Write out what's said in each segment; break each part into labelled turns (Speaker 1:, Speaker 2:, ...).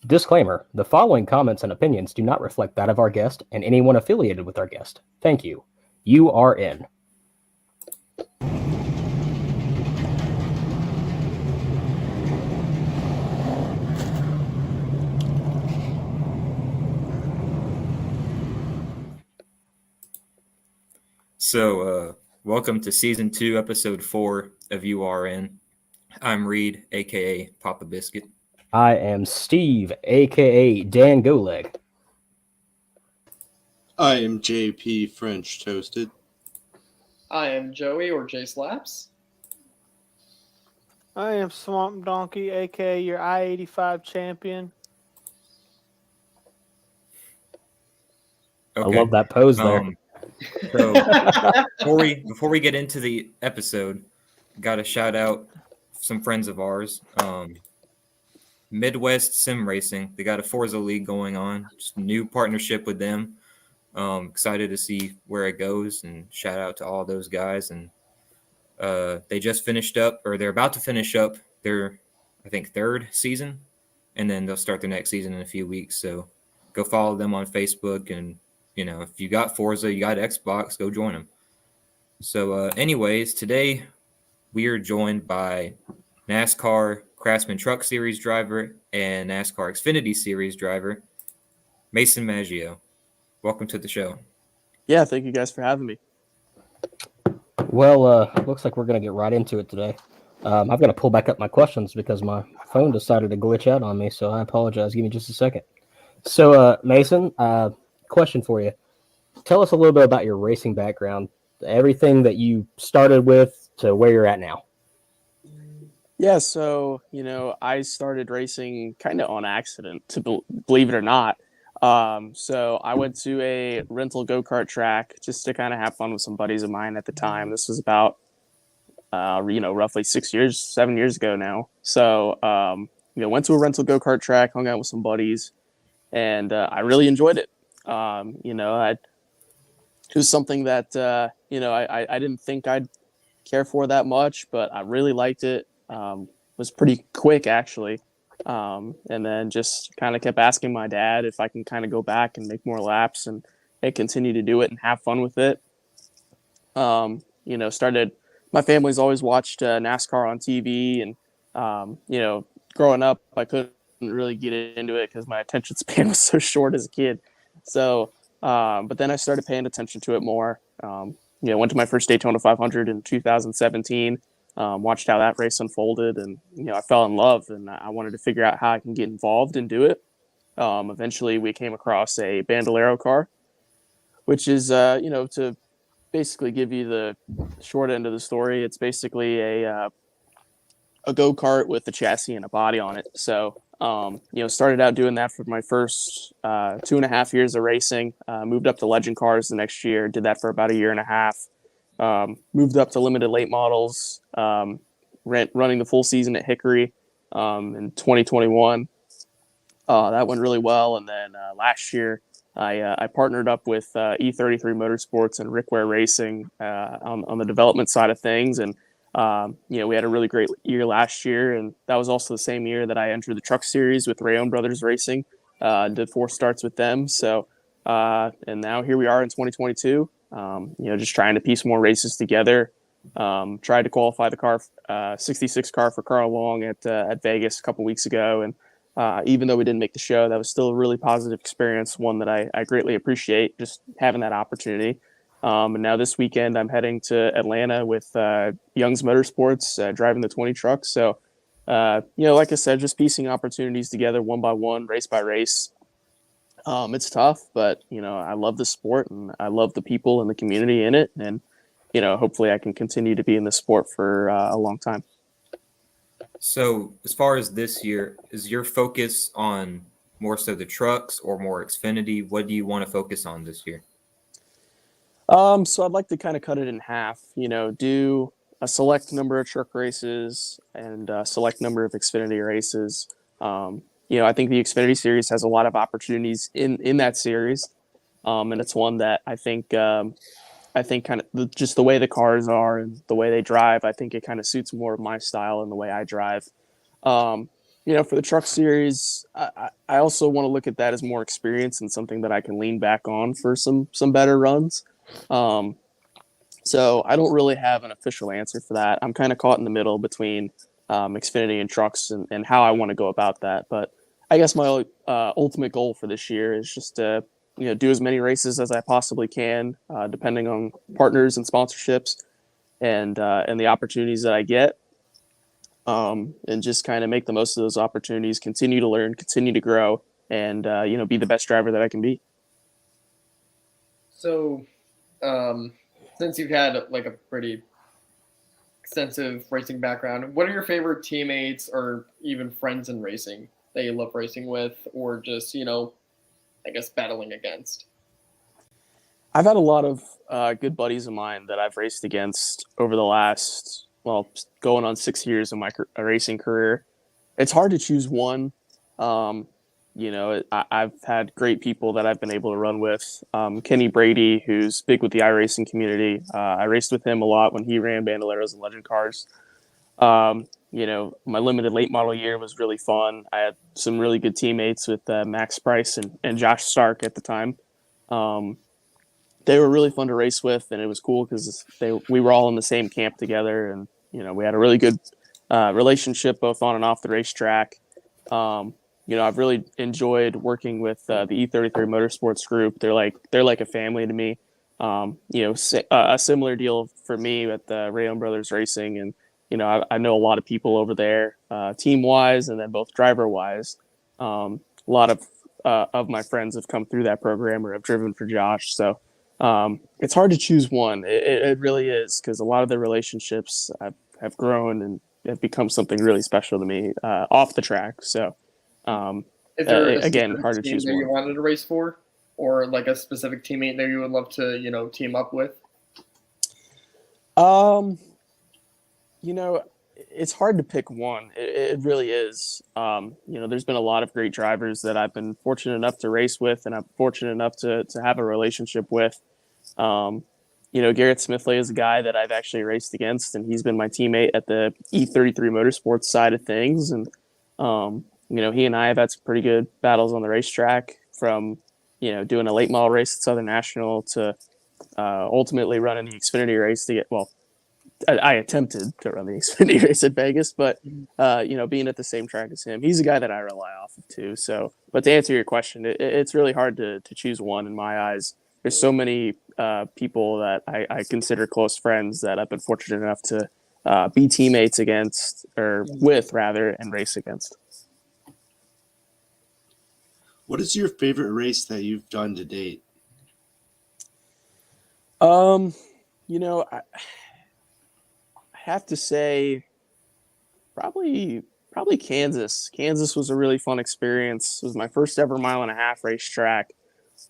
Speaker 1: Disclaimer: the following comments and opinions do not reflect that of our guest and anyone affiliated with our guest. Thank you. You are in.
Speaker 2: Welcome to Season 2, Episode 4 of URN. I'm Reed, a.k.a. Papa Biscuit.
Speaker 1: I am Steve, a.k.a. Dan Goleg.
Speaker 3: I am JP French Toasted.
Speaker 4: I am Joey, or J Slaps.
Speaker 5: I am Swamp Donkey, aka your I-85 champion.
Speaker 1: Okay. I love that pose there.
Speaker 2: Before we get into the episode, got to shout out some friends of ours. Midwest Sim Racing. They got a Forza League going on. Just a new partnership with them. Excited to see where it goes, and shout out to all those guys. And they just finished up, or they're about to finish up their, I think, third season, and then they'll start their next season in a few weeks. So go follow them on Facebook, and if you got Forza, you got Xbox, go join them. So anyways, today we are joined by NASCAR Craftsman Truck Series driver and NASCAR Xfinity Series driver, Mason Maggio. Welcome to the show.
Speaker 6: Yeah, thank you guys for having me.
Speaker 1: Well, looks like we're going to get right into it today. I've got to pull back up my questions because my phone decided to glitch out on me, so I apologize. Give me just a second. So, Mason, question for you. Tell us a little bit about your racing background, everything that you started with to where you're at now.
Speaker 6: Yeah, so, I started racing kind of on accident, to believe it or not. So I went to a rental go-kart track just to kind of have fun with some buddies of mine at the time. This was about, roughly 7 years ago now. So, went to a rental go-kart track, hung out with some buddies, and I really enjoyed it. It was something that, I didn't think I'd care for that much, but I really liked it. Was pretty quick, actually. And then just kind of kept asking my dad if I can kind of go back and make more laps and continue to do it and have fun with it. My family's always watched NASCAR on TV, and, growing up, I couldn't really get into it because my attention span was so short as a kid. So, but then I started paying attention to it more. Went to my first Daytona 500 in 2017. Watched how that race unfolded, and I fell in love, and I wanted to figure out how I can get involved and do it. Eventually, we came across a Bandolero car, which is to basically give you the short end of the story. It's basically a go-kart with a chassis and a body on it. So started out doing that for my first 2.5 years of racing. Moved up to Legend Cars the next year. Did that for about a year and a half. Moved up to limited late models, running the full season at Hickory in 2021. That went really well. And then last year, I partnered up with E33 Motorsports and Rickware Racing on the development side of things. And, we had a really great year last year. And that was also the same year that I entered the Truck Series with Rayon Brothers Racing. Did 4 starts with them. So, and now here we are in 2022. Just trying to piece more races together. Tried to qualify the car, 66 car for Carl Long at Vegas a couple weeks ago. And even though we didn't make the show, that was still a really positive experience, one that I greatly appreciate, just having that opportunity. And now this weekend, I'm heading to Atlanta with Young's Motorsports, driving the 20 trucks. So, like I said, just piecing opportunities together one by one, race by race. It's tough, but, I love the sport, and I love the people and the community in it. And, hopefully I can continue to be in the sport for a long time.
Speaker 2: So as far as this year, is your focus on more so the trucks or more Xfinity? What do you want to focus on this year?
Speaker 6: So I'd like to kind of cut it in half, do a select number of truck races and a select number of Xfinity races. I think the Xfinity Series has a lot of opportunities in that series. And it's one that I think kind of just the way the cars are and the way they drive, I think it kind of suits more of my style and the way I drive. For the truck series, I also want to look at that as more experience and something that I can lean back on for some better runs. So I don't really have an official answer for that. I'm kind of caught in the middle between Xfinity and trucks and how I want to go about that. But I guess my ultimate goal for this year is just to do as many races as I possibly can, depending on partners and sponsorships and the opportunities that I get. And just kind of make the most of those opportunities, continue to learn, continue to grow, and be the best driver that I can be.
Speaker 4: So, since you've had like a pretty extensive racing background, what are your favorite teammates or even friends in racing that you love racing with, or just I guess battling against?
Speaker 6: I've had a lot of good buddies of mine that I've raced against over the last, going on 6 years of my racing career. It's hard to choose one. I've had great people that I've been able to run with. Kenny Brady, who's big with the iRacing community. I raced with him a lot when he ran Bandoleros and Legend Cars. My limited late model year was really fun. I had some really good teammates with Max Price and Josh Stark at the time. They were really fun to race with, and it was cool because we were all in the same camp together, and we had a really good relationship both on and off the racetrack. I've really enjoyed working with the E33 Motorsports group. They're like a family to me. A similar deal for me with Rayon Brothers Racing, and I know a lot of people over there, team wise, and then both driver wise. A lot of my friends have come through that program or have driven for Josh, so. It's hard to choose one. It really is, because a lot of the relationships have grown and have become something really special to me off the track. So,
Speaker 4: Is there
Speaker 6: again, hard to
Speaker 4: team
Speaker 6: choose
Speaker 4: that you
Speaker 6: one.
Speaker 4: wanted to race for, or like a specific teammate that you would love to team up with?
Speaker 6: It's hard to pick one. It really is. There's been a lot of great drivers that I've been fortunate enough to race with, and I'm fortunate enough to have a relationship with. Garrett Smithley is a guy that I've actually raced against, and he's been my teammate at the E33 Motorsports side of things. And, he and I have had some pretty good battles on the racetrack, from, doing a late model race at Southern National to ultimately running the Xfinity race to get, I attempted to run the Xfinity race at Vegas, but, being at the same track as him, he's a guy that I rely off of too. So, but to answer your question, it's really hard to choose one in my eyes. There's so many people that I consider close friends that I've been fortunate enough to be teammates against, or with rather, and race against.
Speaker 3: What is your favorite race that you've done to date?
Speaker 6: I have to say probably Kansas. Kansas was a really fun experience. It was my first ever 1.5-mile racetrack.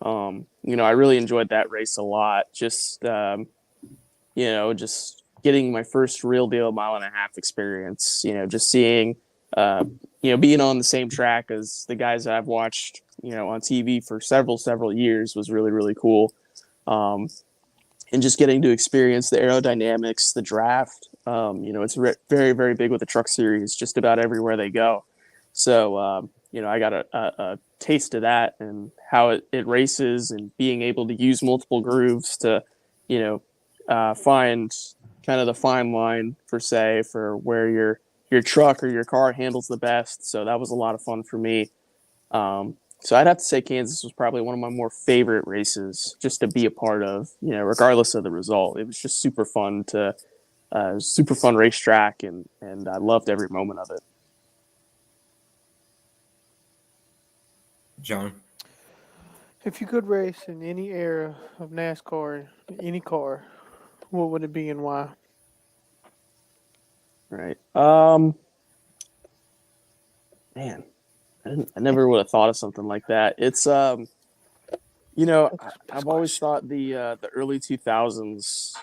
Speaker 6: I really enjoyed that race a lot. Just just getting my first real deal 1.5-mile experience. Just seeing, being on the same track as the guys that I've watched, on TV for several years was really, really cool. And just getting to experience the aerodynamics, the draft. It's very, very big with the truck series, just about everywhere they go. So, I got a taste of that and how it races, and being able to use multiple grooves to, find kind of the fine line for where your truck or your car handles the best. So that was a lot of fun for me. So I'd have to say Kansas was probably one of my more favorite races just to be a part of, regardless of the result. It was just super fun racetrack, and I loved every moment of it.
Speaker 2: John?
Speaker 5: If you could race in any era of NASCAR, any car, what would it be and why?
Speaker 6: Right. Man, I never would have thought of something like that. It's I've always thought the early 2000s,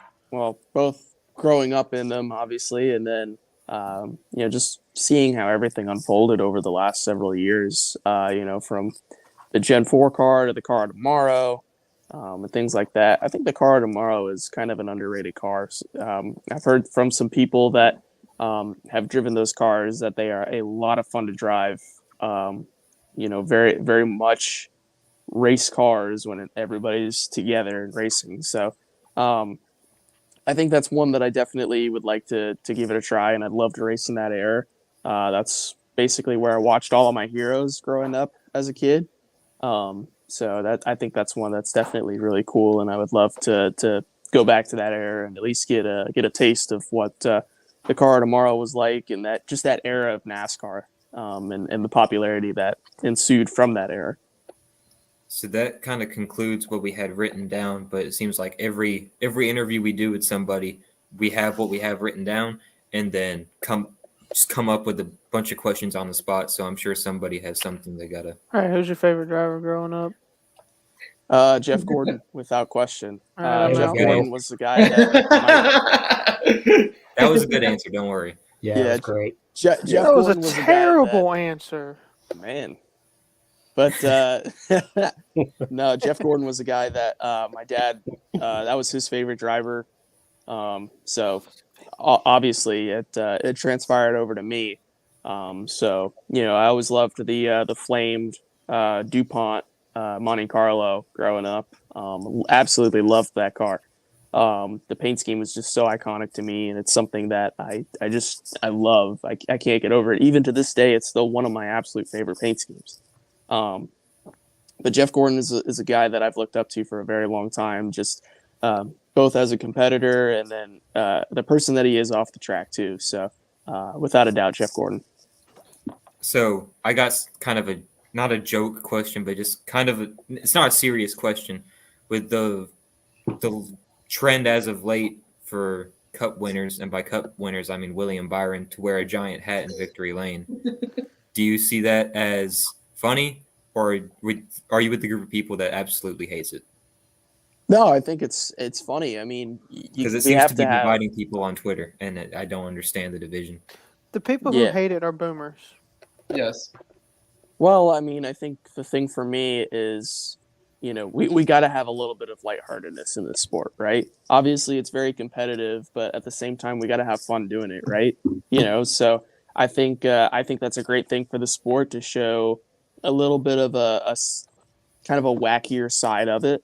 Speaker 6: both growing up in them, obviously, and then just seeing how everything unfolded over the last several years. From the Gen 4 car to the car tomorrow, and things like that. I think the car tomorrow is kind of an underrated car. I've heard from some people that have driven those cars, that they are a lot of fun to drive. Very, very much race cars when everybody's together and racing. So I think that's one that I definitely would like to give it a try, and I'd love to race in that era. That's basically where I watched all of my heroes growing up as a kid. So that I think that's one that's definitely really cool, and I would love to go back to that era and at least get a taste of what the car tomorrow was like, and that era of NASCAR, and the popularity that ensued from that era.
Speaker 2: So that kind of concludes what we had written down, but it seems like every interview we do with somebody, we have what we have written down, and then come up with a bunch of questions on the spot. So I'm sure somebody has something they gotta.
Speaker 5: All right, who's your favorite driver growing up?
Speaker 6: Jeff Gordon, without question.
Speaker 5: I'm
Speaker 6: Jeff
Speaker 5: out.
Speaker 6: Gordon was the guy that
Speaker 2: That was a good answer. Don't worry.
Speaker 1: Yeah, that's great.
Speaker 6: Jeff
Speaker 5: That was a
Speaker 6: Gordon was the guy
Speaker 5: terrible answer.
Speaker 6: man. But no, Jeff Gordon was the guy that my dad, that was his favorite driver. So obviously it transpired over to me. So I always loved the flamed DuPont Monte Carlo growing up. Absolutely loved that car. The paint scheme was just so iconic to me, and it's something that I love. I can't get over it. Even to this day, it's still one of my absolute favorite paint schemes. But Jeff Gordon is a guy that I've looked up to for a very long time, just both as a competitor and then the person that he is off the track too. So without a doubt, Jeff Gordon.
Speaker 2: So I got kind of not a joke question, but just kind of it's not a serious question. With the trend as of late for Cup winners, and by Cup winners I mean William Byron, to wear a giant hat in victory lane. Do you see that as funny, or are you with the group of people that absolutely hates it?
Speaker 6: No, I think it's funny. I mean,
Speaker 2: because it seems to be dividing people on Twitter, and I don't understand the division.
Speaker 5: The people who hate it are boomers.
Speaker 4: Yes.
Speaker 6: Well, I mean, I think the thing for me is, we got to have a little bit of lightheartedness in this sport, right? Obviously, it's very competitive, but at the same time, we got to have fun doing it, right? So I think that's a great thing for the sport, to show a little bit of a kind of a wackier side of it,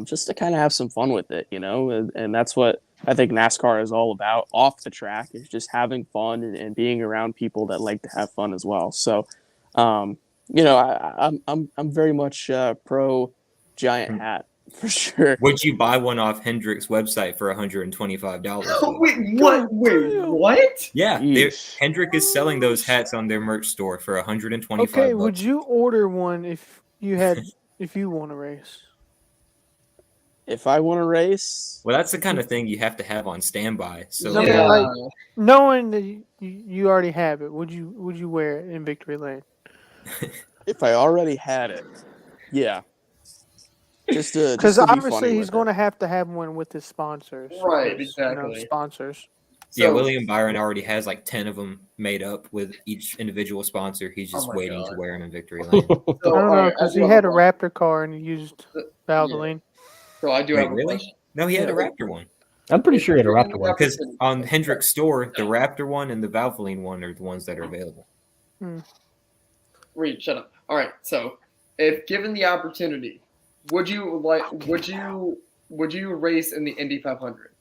Speaker 6: just to kind of have some fun with it, and that's what I think NASCAR is all about off the track, is just having fun and being around people that like to have fun as well. So, I'm very much pro giant hat for sure.
Speaker 2: Would you buy one off Hendrick's website for $125?
Speaker 4: Wait, what? Wait, what?
Speaker 2: Yeah, Hendrick is selling those hats on their merch store for $125.
Speaker 5: Okay, would you order one if you want to race?
Speaker 6: If I want to race,
Speaker 2: well, that's the kind of thing you have to have on standby. So,
Speaker 5: like, knowing that you already have it, would you wear it in victory lane?
Speaker 6: If I already had it, yeah.
Speaker 5: Because obviously he's going to have one with his sponsors.
Speaker 4: Right, exactly.
Speaker 5: Sponsors.
Speaker 2: Yeah, William Byron already has like 10 of them made up with each individual sponsor. He's just waiting to wear them in victory lane.
Speaker 5: I don't know, because he had a Raptor car and he used Valvoline.
Speaker 4: So I do have a question.
Speaker 2: No, he had a Raptor one.
Speaker 1: I'm pretty sure he had a Raptor one.
Speaker 2: Because on Hendrick's store, the Raptor one and the Valvoline one are the ones that are available.
Speaker 4: Reed, shut up. All right, so if given the opportunity, would you race in the Indy 500?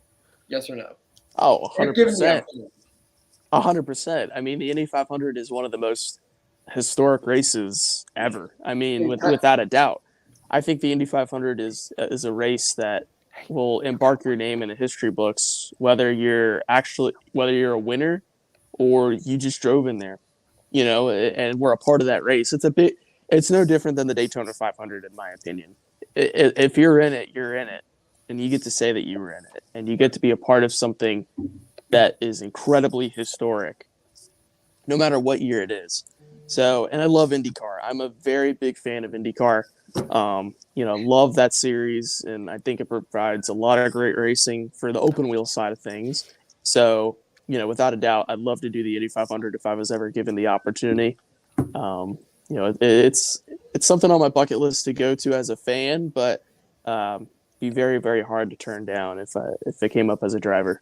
Speaker 4: Yes or no?
Speaker 6: Oh, 100%. 100%. I mean, the Indy 500 is one of the most historic races ever. I mean, without a doubt. I think the Indy 500 is a race that will embark your name in the history books, whether you're a winner or you just drove in there, and we're a part of that race. It's no different than the Daytona 500, in my opinion. If you're in it, you're in it, and you get to say that you were in it, and you get to be a part of something that is incredibly historic, no matter what year it is. So, and I love IndyCar. I'm a very big fan of IndyCar. Love that series, and I think it provides a lot of great racing for the open wheel side of things. So, without a doubt, I'd love to do the Indy 500 if I was ever given the opportunity. It's something on my bucket list to go to as a fan, but be very, very hard to turn down if it came up as a driver.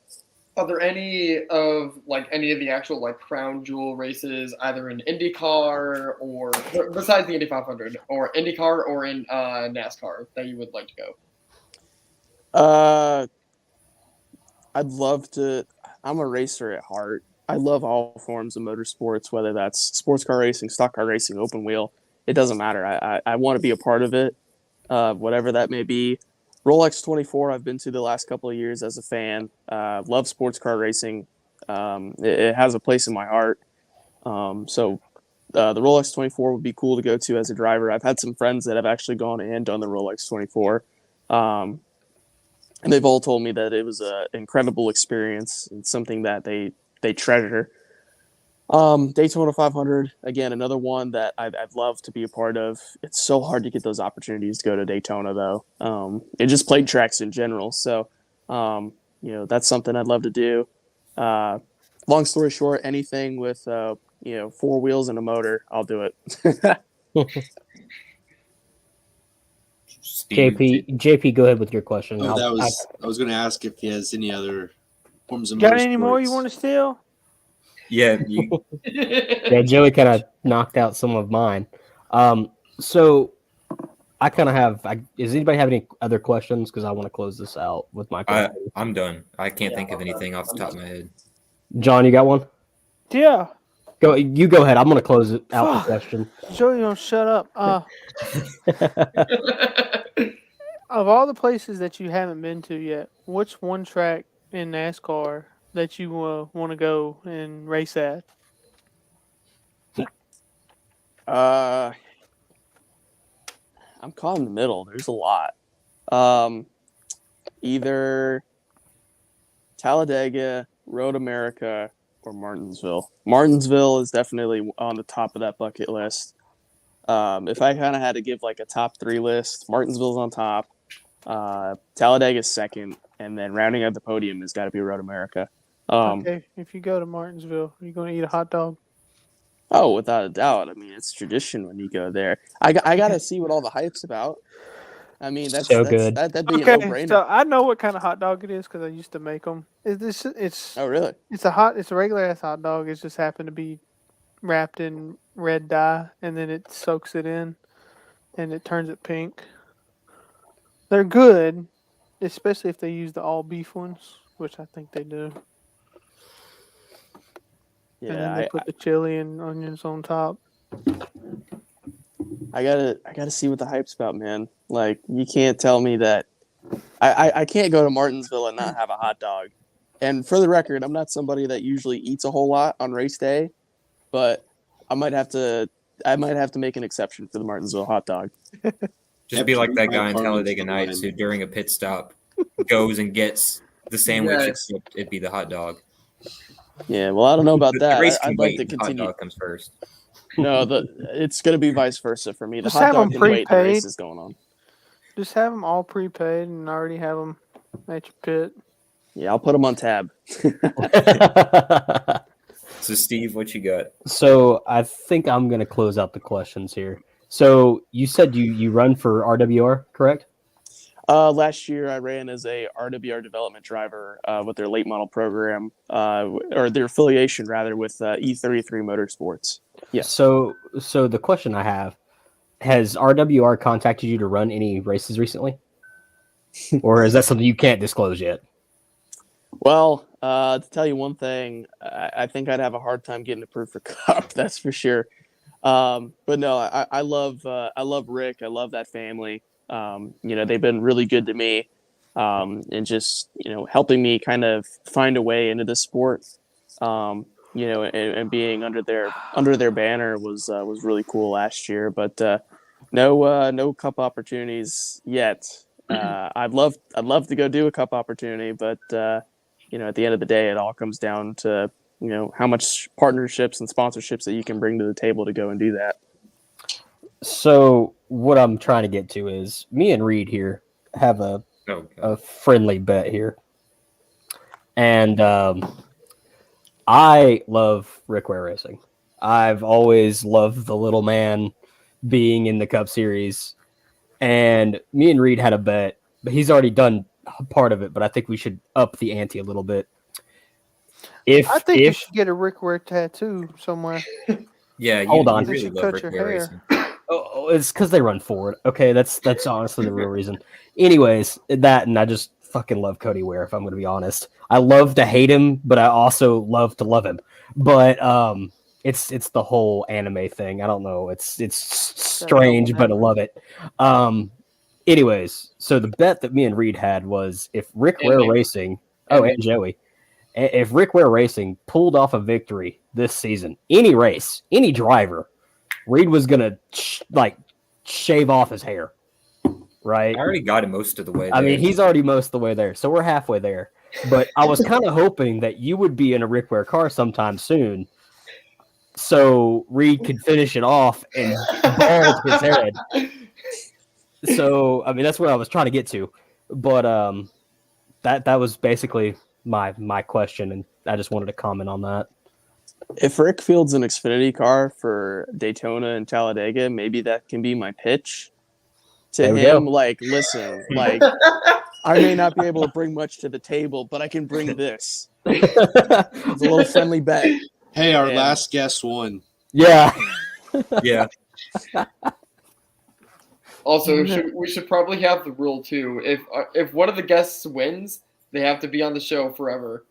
Speaker 4: Are there any of the actual like crown jewel races, either in IndyCar or besides the Indy 500, or IndyCar or in NASCAR that you would like to go?
Speaker 6: Uh, I'd love to. I'm a racer at heart. I love all forms of motorsports, whether that's sports car racing, stock car racing, open wheel. It doesn't matter. I want to be a part of it, whatever that may be. Rolex 24, I've been to the last couple of years as a fan. Love sports car racing. It has a place in my heart. The Rolex 24 would be cool to go to as a driver. I've had some friends that have actually gone and done the Rolex 24. And they've all told me that it was an incredible experience and something that they treasure. Daytona 500, again, another one that I'd love to be a part of. It's so hard to get those opportunities to go to Daytona, though. And just plate tracks in general. So, that's something I'd love to do. Long story short, anything with, 4 wheels and a motor, I'll do it.
Speaker 2: Steve,
Speaker 1: JP, go ahead with your question.
Speaker 3: Oh, I was going to ask if he has any other forms of
Speaker 5: Got any more you
Speaker 3: motorsports.
Speaker 5: want to steal?
Speaker 2: yeah,
Speaker 1: Yeah, Joey kind of knocked out some of mine. So I kind of have. Does anybody have any other questions? Because I want to close this out with my question.
Speaker 2: I'm done. I can't think of anything off the top of my head.
Speaker 1: John, you got one?
Speaker 5: Yeah.
Speaker 1: You go ahead. I'm going to close it out the
Speaker 5: Fuck.
Speaker 1: question.
Speaker 5: Joey, don't shut up. Of all the places that you haven't been to yet, which one track in NASCAR that you want to go and race at?
Speaker 6: I'm caught in the middle. There's a lot. Either Talladega, Road America, or Martinsville. Martinsville is definitely on the top of that bucket list. If I kind of had to give like a top 3 list, Martinsville's on top, Talladega's second, and then rounding out the podium has got to be Road America.
Speaker 5: Okay, if you go to Martinsville, are you going to eat a hot dog?
Speaker 6: Oh, without a doubt. I mean, it's tradition when you go there. I got to see what all the hype's about. I mean,
Speaker 1: good.
Speaker 6: That'd be a
Speaker 5: Okay,
Speaker 6: no-brainer.
Speaker 5: so I know what kind of hot dog it is because I used to make them. It's
Speaker 6: Oh, really?
Speaker 5: It's a regular ass hot dog. It's just happened to be wrapped in red dye, and then it soaks it in, and it turns it pink. They're good, especially if they use the all beef ones, which I think they do. And then they put the chili and onions on top.
Speaker 6: I gotta see what the hype's about, man. Like, you can't tell me that I can't go to Martinsville and not have a hot dog. And for the record, I'm not somebody that usually eats a whole lot on race day, but I might have to make an exception for the Martinsville hot dog.
Speaker 2: Just be like that guy in Talladega Nights who, during a pit stop, goes and gets the sandwich,
Speaker 4: Yes.
Speaker 2: except it'd be the hot dog.
Speaker 6: Yeah, well, I don't know about
Speaker 2: The
Speaker 6: that.
Speaker 2: race can
Speaker 6: I'd like
Speaker 2: wait,
Speaker 6: to
Speaker 2: the hot
Speaker 6: continue.
Speaker 2: dog comes first.
Speaker 6: No, it's going to be vice versa for me. The
Speaker 5: Just
Speaker 6: hot
Speaker 5: have
Speaker 6: dog
Speaker 5: them
Speaker 6: can wait. The race
Speaker 5: prepaid.
Speaker 6: is going on.
Speaker 5: Just have them all prepaid and already have them at your pit.
Speaker 6: Yeah, I'll put them on tab.
Speaker 2: So, Steve, what you got?
Speaker 1: So I think I'm going to close out the questions here. So you said you run for RWR, correct?
Speaker 6: Last year, I ran as a RWR development driver with their late model program, or their affiliation rather with E33 Motorsports. Yes.
Speaker 1: So the question I have: has RWR contacted you to run any races recently, or is that something you can't disclose yet?
Speaker 6: Well, to tell you one thing, I think I'd have a hard time getting approved for Cup. That's for sure. But no, I love Rick. I love that family. They've been really good to me, and just helping me kind of find a way into the sport. And being under their banner was really cool last year. But no Cup opportunities yet. I'd love to go do a Cup opportunity, but at the end of the day, it all comes down to how much partnerships and sponsorships that you can bring to the table to go and do that.
Speaker 1: So what I'm trying to get to is me and Reed here have a friendly bet here, and I love Rick Ware Racing. I've always loved the little man being in the Cup Series, and me and Reed had a bet, but he's already done part of it, but I think we should up the ante a little bit.
Speaker 5: I think you
Speaker 1: if
Speaker 5: should get a Rick Ware tattoo somewhere.
Speaker 2: Yeah, you,
Speaker 1: Hold on.
Speaker 2: you
Speaker 5: They
Speaker 2: really
Speaker 5: should
Speaker 2: love
Speaker 5: cut
Speaker 2: Rick
Speaker 5: your
Speaker 2: Ware
Speaker 5: hair.
Speaker 2: racing.
Speaker 1: it's because they run forward. Okay, that's honestly the real reason. Anyways, that and I just fucking love Cody Ware. If I'm going to be honest, I love to hate him, but I also love to love him. But it's the whole anime thing. I don't know. It's strange, but I love it. Anyways, so the bet that me and Reed had was if Rick
Speaker 4: And
Speaker 1: Ware
Speaker 4: me.
Speaker 1: Racing,
Speaker 4: And
Speaker 1: and Joey, if Rick Ware Racing pulled off a victory this season, any race, any driver, Reed was gonna shave off his hair, right?
Speaker 2: I already got him most of the way there.
Speaker 1: I mean, he's already most of the way there, so we're halfway there. But I was kind of hoping that you would be in a Rick Ware car sometime soon, so Reed could finish it off and bald his head. So I mean, that's what I was trying to get to, but that was basically my question, and I just wanted to comment on that.
Speaker 6: If Rick fields an Xfinity car for Daytona and Talladega, maybe that can be my pitch to
Speaker 1: There we
Speaker 6: him.
Speaker 1: go.
Speaker 6: Like, listen, like I may not be able to bring much to the table, but I can bring this. It's a little friendly bet.
Speaker 3: Hey, our
Speaker 6: And-
Speaker 3: last guest won.
Speaker 1: Yeah.
Speaker 2: Yeah.
Speaker 4: Also,
Speaker 5: No.
Speaker 4: we should probably have the rule too. If one of the guests wins, they have to be on the show forever.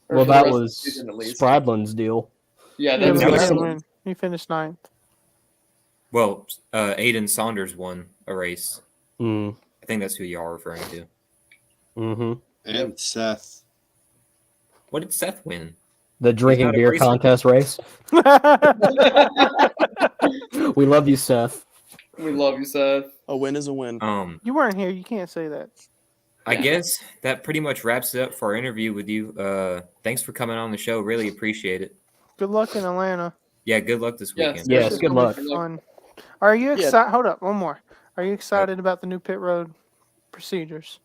Speaker 4: Or
Speaker 1: Well,
Speaker 4: for the
Speaker 1: that
Speaker 4: rest of the
Speaker 1: was
Speaker 4: season, at least.
Speaker 1: Spradlin's deal.
Speaker 4: Yeah,
Speaker 5: Yeah,
Speaker 4: that's
Speaker 2: that
Speaker 5: but
Speaker 2: was
Speaker 5: he
Speaker 2: some-
Speaker 5: didn't win. He finished 9th.
Speaker 2: Well, Aiden Saunders won a race.
Speaker 1: Mm.
Speaker 2: I think that's who you are referring to.
Speaker 1: Mm-hmm.
Speaker 3: And Seth.
Speaker 2: What did Seth win?
Speaker 1: The drinking
Speaker 2: not a
Speaker 1: beer
Speaker 2: racer.
Speaker 1: contest race. We love you, Seth.
Speaker 4: We love you, Seth.
Speaker 6: A win is a win.
Speaker 5: You weren't here. You can't say that.
Speaker 2: I guess that pretty much wraps it up for our interview with you. Thanks for coming on the show. Really appreciate it.
Speaker 5: Good luck in Atlanta.
Speaker 2: Yeah, good luck this
Speaker 4: Yes.
Speaker 2: weekend.
Speaker 1: Yes, good luck.
Speaker 5: Fun. Are you
Speaker 6: Yeah.
Speaker 5: excited? Hold up, one more. Are you excited about the new pit road procedures?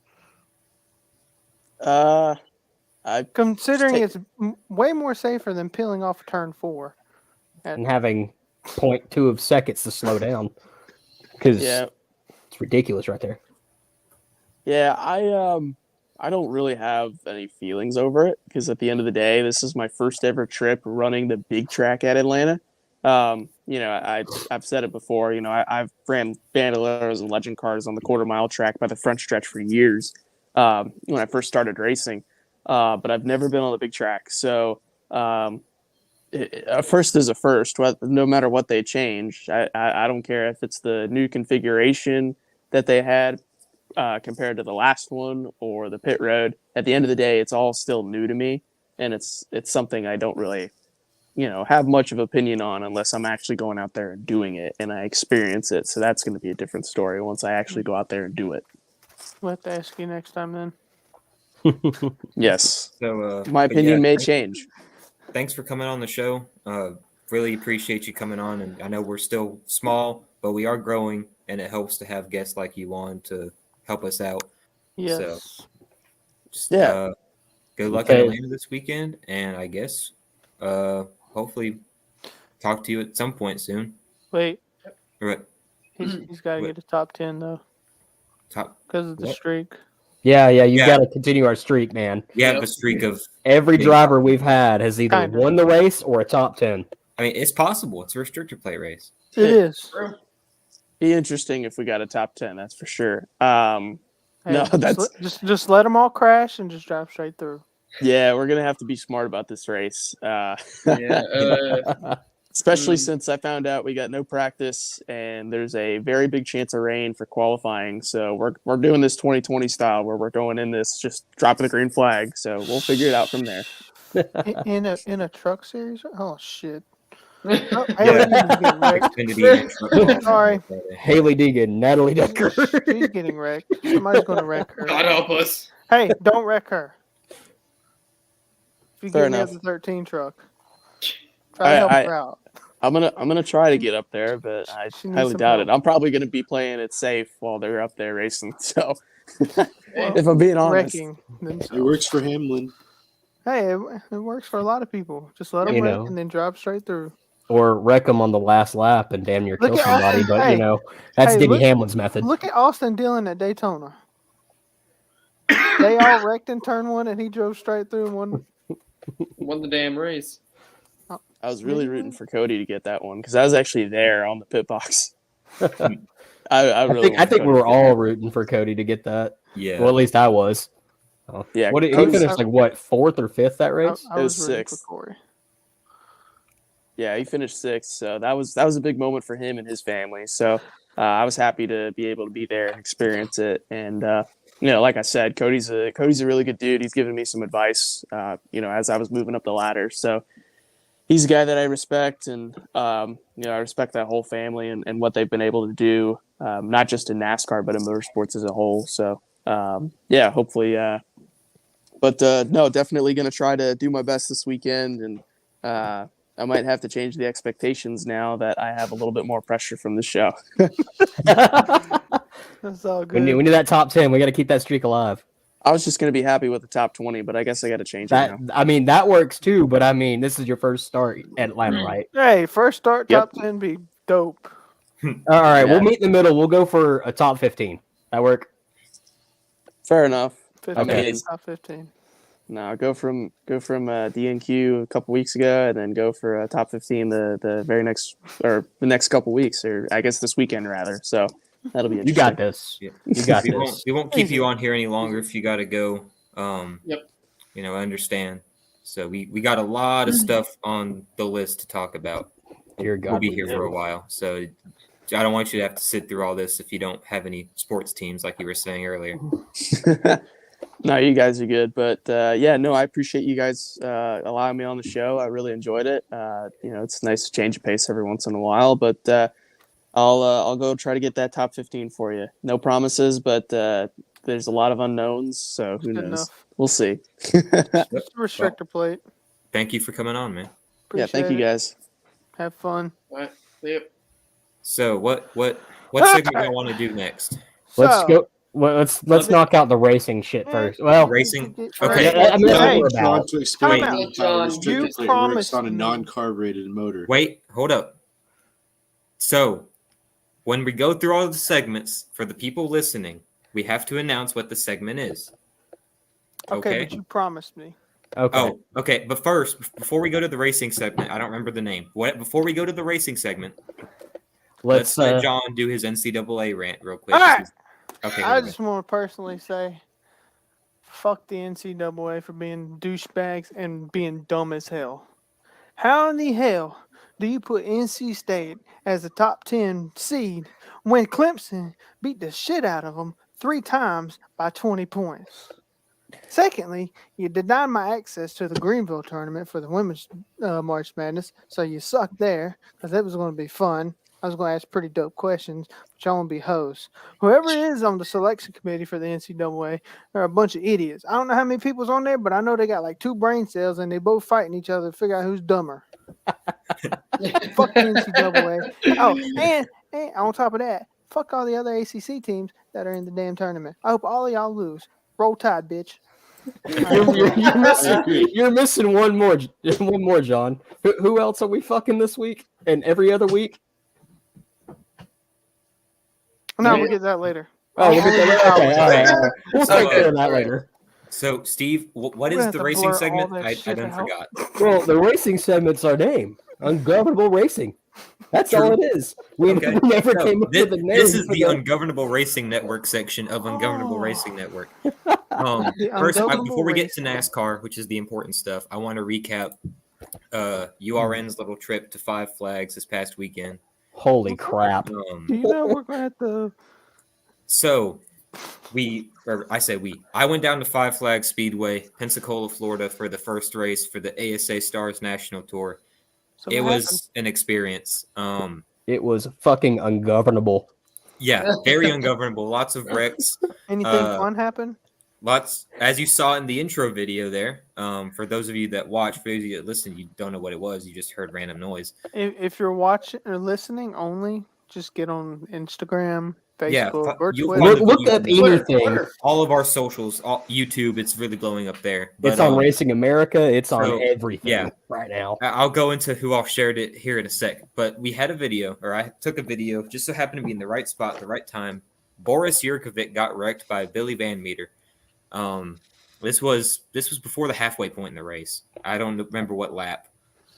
Speaker 5: Considering
Speaker 6: Take-
Speaker 5: it's way more safer than peeling off turn 4.
Speaker 1: And having 0.2 of seconds to slow down. Because
Speaker 6: Yeah,
Speaker 1: it's ridiculous right there.
Speaker 6: yeah. I don't really have any feelings over it because at the end of the day, this is my first ever trip running the big track at Atlanta. I've said it before. I've ran Bandoleros and Legend cars on the quarter-mile track by the front stretch for years when I first started racing, but I've never been on the big track. So a first is a first. No matter what they change, I don't care if it's the new configuration that they had compared to the last one or the pit road. At the end of the day, it's all still new to me, and it's something I don't really have much of opinion on unless I'm actually going out there and doing it and I experience it. So that's going to be a different story once I actually go out there and do it.
Speaker 5: We'll have to ask you next time then.
Speaker 6: Yes.
Speaker 2: So
Speaker 6: My
Speaker 2: but
Speaker 6: opinion
Speaker 2: yeah,
Speaker 6: may change.
Speaker 2: Thanks for coming on the show. Really appreciate you coming on. And I know we're still small, but we are growing, and it helps to have guests like you on to help us out.
Speaker 5: Yes.
Speaker 2: Just,
Speaker 6: Yeah.
Speaker 2: good luck
Speaker 1: Okay.
Speaker 2: in Atlanta this weekend, and I guess hopefully talk to you at some point soon.
Speaker 5: Wait,
Speaker 2: Right.
Speaker 5: he's got to
Speaker 2: Wait.
Speaker 5: get a top 10 though
Speaker 2: Top.
Speaker 5: because of the
Speaker 2: What?
Speaker 5: streak.
Speaker 1: Yeah, you
Speaker 2: Yeah.
Speaker 1: got to continue our streak, man.
Speaker 2: We have
Speaker 4: Yep.
Speaker 2: a streak of.
Speaker 1: Every
Speaker 2: Big
Speaker 1: driver
Speaker 2: top
Speaker 1: we've had has either
Speaker 5: Kinda.
Speaker 1: won the race or a top 10.
Speaker 2: I mean, it's possible. It's a restrictor plate race.
Speaker 5: It is.
Speaker 6: Be interesting if we got a top 10, that's for sure.
Speaker 5: Hey,
Speaker 6: No, that's
Speaker 5: just let them all crash and just drive straight through.
Speaker 6: yeah. We're gonna have to be smart about this race,
Speaker 4: Yeah.
Speaker 6: especially since I found out we got no practice and there's a very big chance of rain for qualifying. So we're doing this 2020 style where we're going in this just dropping the green flag. So we'll figure it out from there.
Speaker 5: In a truck series? Oh shit! Oh,
Speaker 4: Yeah.
Speaker 5: Haley Deegan's getting wrecked.
Speaker 2: Xfinity.
Speaker 5: Sorry.
Speaker 1: Haley Deegan, Natalie Decker.
Speaker 5: She's getting wrecked. Somebody's going to wreck her.
Speaker 4: God help us.
Speaker 5: Hey, don't wreck her. If you
Speaker 6: Fair
Speaker 5: get me
Speaker 6: enough.
Speaker 5: the 13 truck, try to help her out.
Speaker 6: I'm gonna try to get up there, but I
Speaker 5: She needs
Speaker 6: highly
Speaker 5: some
Speaker 6: doubt
Speaker 5: help.
Speaker 6: it. I'm probably gonna be playing it safe while they're up there racing. So
Speaker 5: Well,
Speaker 6: if I'm being honest,
Speaker 5: wrecking
Speaker 3: It
Speaker 5: themselves.
Speaker 3: works for Hamlin.
Speaker 5: Hey, it works for a lot of people. Just let them
Speaker 1: You
Speaker 5: wreck
Speaker 1: know.
Speaker 5: and then drive straight through.
Speaker 1: Or wreck them on the last lap and damn near
Speaker 5: Look
Speaker 1: kill
Speaker 5: at
Speaker 1: somebody.
Speaker 5: Austin.
Speaker 1: But,
Speaker 5: Hey,
Speaker 1: that's
Speaker 5: hey,
Speaker 1: Denny
Speaker 5: look-
Speaker 1: Hamlin's method.
Speaker 5: Look at Austin Dillon at Daytona. They all wrecked in turn 1 and he drove straight through and won.
Speaker 4: Won the damn race.
Speaker 6: I was really rooting for Cody to get that one because I was actually there on the pit box. I really
Speaker 1: I think we
Speaker 6: wanted Cody
Speaker 1: were
Speaker 6: to get
Speaker 1: all
Speaker 6: that.
Speaker 1: rooting for Cody to get that.
Speaker 2: Yeah.
Speaker 1: Well, at least I was. Oh.
Speaker 6: Yeah,
Speaker 1: What he
Speaker 6: Cody's-
Speaker 1: finished like what 4th or 5th that race?
Speaker 5: I
Speaker 6: It
Speaker 5: was
Speaker 6: was
Speaker 5: rooting for
Speaker 6: 6th.
Speaker 5: Corey.
Speaker 6: Yeah, he finished 6th, so that was a big moment for him and his family. So I was happy to be able to be there and experience it. And like I said, Cody's a really good dude. He's given me some advice, as I was moving up the ladder. So he's a guy that I respect, and I respect that whole family and what they've been able to do, not just in NASCAR but in motorsports as a whole. So hopefully. But no, definitely going to try to do my best this weekend, and I might have to change the expectations now that I have a little bit more pressure from the show.
Speaker 5: That's all
Speaker 1: we
Speaker 5: good.
Speaker 1: need that top 10. We got to keep that streak alive.
Speaker 6: I was just going to be happy with the top 20, but I guess I got to change
Speaker 1: That
Speaker 6: it now.
Speaker 1: I mean that works too. But I mean this is your first start at Atlanta, right?
Speaker 5: Hey, first start
Speaker 6: Yep.
Speaker 5: top 10 be dope.
Speaker 1: All right,
Speaker 6: Yeah.
Speaker 1: we'll meet in the middle. We'll go for a top 15. That work?
Speaker 6: Fair enough.
Speaker 5: 15,
Speaker 1: Okay.
Speaker 5: top 15.
Speaker 6: No, go from DNQ a couple weeks ago, and then go for a top 15 the very next or the next couple weeks, or I guess this weekend rather. So that'll be
Speaker 1: You
Speaker 6: interesting.
Speaker 1: got this.
Speaker 2: Yeah.
Speaker 1: You got
Speaker 2: We
Speaker 1: this.
Speaker 2: won't keep you on here any longer if you got to go.
Speaker 4: Yep.
Speaker 2: I understand. So we got a lot of stuff on the list to talk about.
Speaker 1: Dear God,
Speaker 2: We'll be
Speaker 1: we
Speaker 2: here
Speaker 1: do.
Speaker 2: for a while. So I don't want you to have to sit through all this if you don't have any sports teams, like you were saying earlier.
Speaker 6: No, you guys are good, but I appreciate you guys allowing me on the show. I really enjoyed it. It's nice to change of pace every once in a while, but I'll go try to get that top 15 for you. No promises, but there's a lot of unknowns, so who
Speaker 5: Good
Speaker 6: knows?
Speaker 5: enough.
Speaker 6: We'll see.
Speaker 5: Just restrictor plate.
Speaker 2: Thank you for coming on, man.
Speaker 6: Yeah, thank
Speaker 5: Appreciate
Speaker 6: you
Speaker 5: it.
Speaker 6: guys.
Speaker 5: Have fun.
Speaker 4: All right. Yep.
Speaker 2: So what segment do you want to do next?
Speaker 1: Let's
Speaker 5: So,
Speaker 1: go. Well, let's knock out the racing shit first. Well,
Speaker 2: Racing?
Speaker 5: All
Speaker 2: Okay.
Speaker 1: I mean, that's what
Speaker 5: Hey,
Speaker 1: we're
Speaker 3: John
Speaker 1: about.
Speaker 3: to explain
Speaker 4: Time
Speaker 3: how
Speaker 4: out, John.
Speaker 3: restrictor
Speaker 5: You
Speaker 3: plate works
Speaker 5: promised
Speaker 3: on a
Speaker 5: me.
Speaker 3: non-carbureted motor.
Speaker 2: Wait, hold up. So when we go through all the segments for the people listening, we have to announce what the segment is.
Speaker 5: Okay,
Speaker 2: Okay.
Speaker 5: but you promised me.
Speaker 1: Okay.
Speaker 2: Oh, okay. But first, before we go to the racing segment, I don't remember the name. Before we go to the racing segment, let's let John do his NCAA rant real quick.
Speaker 5: All right.
Speaker 2: Okay.
Speaker 5: I
Speaker 2: here we
Speaker 5: just want to personally say, fuck the NCAA for being douchebags and being dumb as hell. How in the hell do you put NC State as a top 10 seed when Clemson beat the shit out of them 3 times by 20 points? Secondly, you denied my access to the Greenville tournament for the women's March Madness, so you sucked there because it was going to be fun. I was going to ask pretty dope questions, but y'all want to be hosts. Whoever is on the selection committee for the NCAA are a bunch of idiots. I don't know how many people's on there, but I know they got like 2 brain cells and they both fighting each other to figure out who's dumber. Fuck the NCAA. Oh, and on top of that, fuck all the other ACC teams that are in the damn tournament. I hope all of y'all lose. Roll Tide, bitch.
Speaker 1: You're missing one more, John. Who else are we fucking this week and every other week?
Speaker 5: No, we'll get that later.
Speaker 1: Oh, we'll get that later. Okay, all right. We'll
Speaker 2: So,
Speaker 1: take care of that
Speaker 2: all right.
Speaker 1: later.
Speaker 2: So, Steve, what
Speaker 5: We're
Speaker 2: is
Speaker 5: gonna have
Speaker 2: the
Speaker 5: to
Speaker 2: racing
Speaker 5: blur all
Speaker 2: segment?
Speaker 5: that
Speaker 2: I
Speaker 5: shit
Speaker 2: done
Speaker 5: out.
Speaker 2: forgot.
Speaker 1: Well, the racing segment's our name. Ungovernable racing. That's all it is. We
Speaker 2: Okay.
Speaker 1: never
Speaker 2: So,
Speaker 1: came up with a name.
Speaker 2: this is
Speaker 1: for
Speaker 2: the Ungovernable Racing Network section of Ungovernable
Speaker 5: Oh.
Speaker 2: Racing Network.
Speaker 5: The
Speaker 2: First,
Speaker 5: Ungovernable
Speaker 2: before we get to
Speaker 5: Racing.
Speaker 2: NASCAR, which is the important stuff, I want to recap URN's little trip to Five Flags this past weekend.
Speaker 1: Holy crap.
Speaker 5: Do you know we're going to have to...
Speaker 2: So I went down to Five Flags Speedway, Pensacola, Florida for the first race for the ASA Stars National Tour.
Speaker 5: So
Speaker 2: It
Speaker 5: what
Speaker 2: was an experience.
Speaker 1: It was fucking ungovernable.
Speaker 2: Yeah, very ungovernable. Lots of wrecks.
Speaker 5: happened? Anything fun happen?
Speaker 2: Lots, as you saw in the intro video there. For those of you that watch, for those of you that listen, you don't know what it was. You just heard random noise.
Speaker 5: If you're watching or listening only, just get on Instagram,
Speaker 2: Yeah,
Speaker 5: Facebook, or
Speaker 2: you'll
Speaker 5: Twitter.
Speaker 2: find the
Speaker 1: Look
Speaker 2: video
Speaker 1: up
Speaker 2: on
Speaker 1: anything.
Speaker 2: all of our socials, YouTube. It's really blowing up there.
Speaker 1: It's on Racing America. It's on
Speaker 2: so,
Speaker 1: everything
Speaker 2: yeah.
Speaker 1: right now.
Speaker 2: I'll go into who all shared it here in a sec. But we had a video, or I took a video, just so happened to be in the right spot at the right time. Boris Yurkovic got wrecked by Billy Van Meter. This was before the halfway point in the race. I don't remember what lap.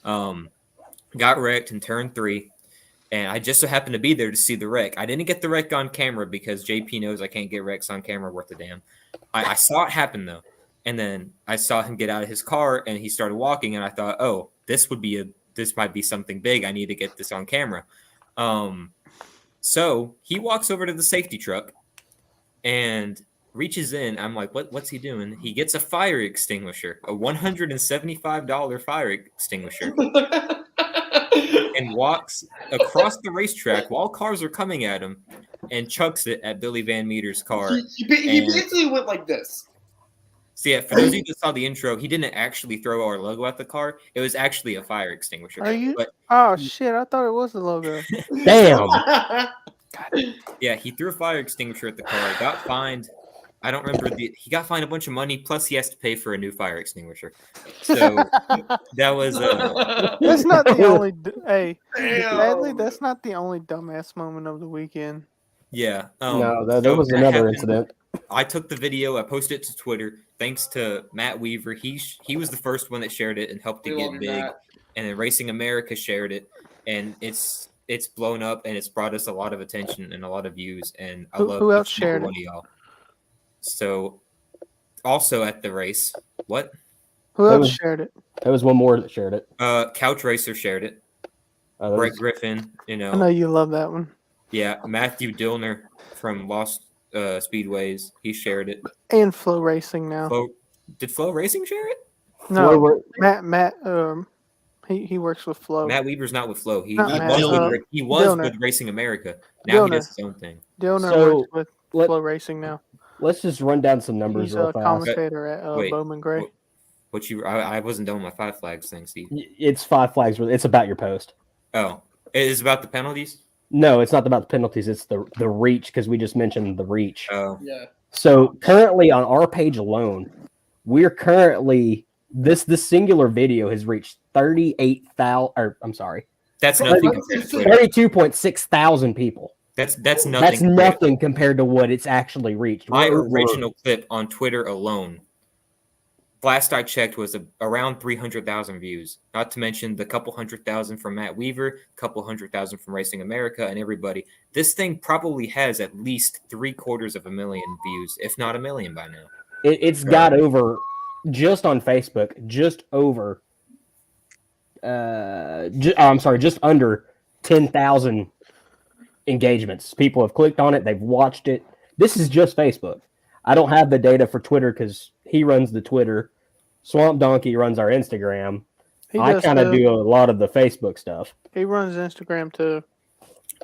Speaker 2: Got wrecked in turn 3, and I just so happened to be there to see the wreck. I didn't get the wreck on camera because JP knows I can't get wrecks on camera worth a damn. I saw it happen though, and then I saw him get out of his car and he started walking, and I thought, oh, this might be something big. I need to get this on camera. So he walks over to the safety truck and reaches in. I'm like, what's he doing? He gets a fire extinguisher, a $175 fire extinguisher, and walks across the racetrack while cars are coming at him and chucks it at Billy Van Meter's car.
Speaker 4: He basically went like this.
Speaker 2: So yeah, for those of you that saw the intro, he didn't actually throw our logo at the car. It was actually a fire extinguisher.
Speaker 5: Are you?
Speaker 2: But
Speaker 5: Oh shit! I thought it was the logo.
Speaker 1: Damn.
Speaker 2: yeah, he threw a fire extinguisher at the car. Got fined. I don't remember he got fined a bunch of money. Plus, he has to pay for a new fire extinguisher. So that was.
Speaker 5: That's not the only. Hey,
Speaker 4: Damn.
Speaker 5: sadly, that's not the only dumbass moment of the weekend.
Speaker 2: Yeah.
Speaker 1: No, there
Speaker 2: so
Speaker 1: was
Speaker 2: that
Speaker 1: another
Speaker 2: happened.
Speaker 1: incident.
Speaker 2: I took the video. I posted it to Twitter. Thanks to Matt Weaver. He was the first one that shared it and helped it
Speaker 4: We love
Speaker 2: get
Speaker 4: you,
Speaker 2: big.
Speaker 4: Matt.
Speaker 2: And then Racing America shared it, and it's blown up and it's brought us a lot of attention and a lot of views. And I love
Speaker 5: Who else
Speaker 2: each and every
Speaker 5: shared it?
Speaker 2: one of y'all. So, also at the race, what?
Speaker 5: Who
Speaker 1: That
Speaker 5: else
Speaker 1: was-
Speaker 5: shared it?
Speaker 1: There was one more that shared it.
Speaker 2: Couch Racer shared it.
Speaker 1: That was-
Speaker 2: Brett Griffin,
Speaker 5: I know you love that one.
Speaker 2: Yeah, Matthew Dillner from Lost Speedways, he shared it.
Speaker 5: And Flow Racing now.
Speaker 2: Did Flow Racing share it?
Speaker 5: No,
Speaker 1: Flow
Speaker 5: Matt. He works with Flow.
Speaker 2: Matt Weaver's not with Flow. He
Speaker 5: Not
Speaker 3: Matt,
Speaker 2: was
Speaker 5: Dillner.
Speaker 2: with Racing America. Now he does his own thing.
Speaker 5: Dillner
Speaker 1: So,
Speaker 5: works with
Speaker 1: let-
Speaker 5: Flow Racing now.
Speaker 1: Let's just run down some numbers
Speaker 5: He's
Speaker 1: real
Speaker 5: a
Speaker 1: fast.
Speaker 5: commentator at
Speaker 2: Wait,
Speaker 5: Bowman Gray.
Speaker 2: I wasn't done with my Five Flags thing, Steve.
Speaker 1: It's 5 flags. It's about your post.
Speaker 2: Oh, it is about the penalties?
Speaker 1: No, it's not about the penalties. It's the reach, because we just mentioned the reach.
Speaker 2: Oh,
Speaker 4: Yeah.
Speaker 1: So currently on our page alone, we're currently this singular video has reached 38,000. Or I'm sorry,
Speaker 2: that's nothing compared to Twitter.
Speaker 1: 32.6 thousand people.
Speaker 2: That's nothing.
Speaker 1: That's
Speaker 2: compared-
Speaker 1: nothing compared to what it's actually reached.
Speaker 2: My
Speaker 1: We're-
Speaker 2: original clip on Twitter alone, last I checked, was around 300,000 views. Not to mention the couple 100,000 from Matt Weaver, couple 100,000 from Racing America, and everybody. This thing probably has at least 750,000 views, if not 1 million by now.
Speaker 1: It's got over, just on Facebook, just over. I'm sorry, just under 10,000 engagements. People have clicked on it. They've watched it. This is just Facebook. I don't have the data for Twitter because he runs the Twitter. Swamp Donkey runs our Instagram.
Speaker 5: He
Speaker 1: I
Speaker 5: does
Speaker 1: kind of
Speaker 5: too.
Speaker 1: do a lot of the Facebook stuff.
Speaker 5: He runs Instagram too.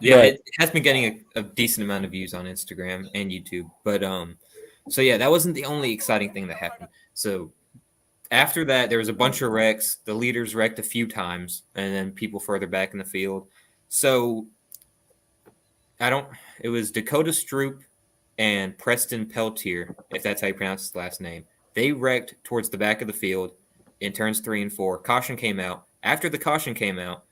Speaker 2: Yeah,
Speaker 1: But-
Speaker 2: it has been getting a decent amount of views on Instagram and YouTube. But so yeah, that wasn't the only exciting thing that happened. So after that, there was a bunch of wrecks. The leaders wrecked a few times, and then people further back in the field. So it was Dakota Stroop and Preston Peltier, if that's how you pronounce his last name. They wrecked towards the back of the field in turns 3 and 4. Caution came out. After the caution came out,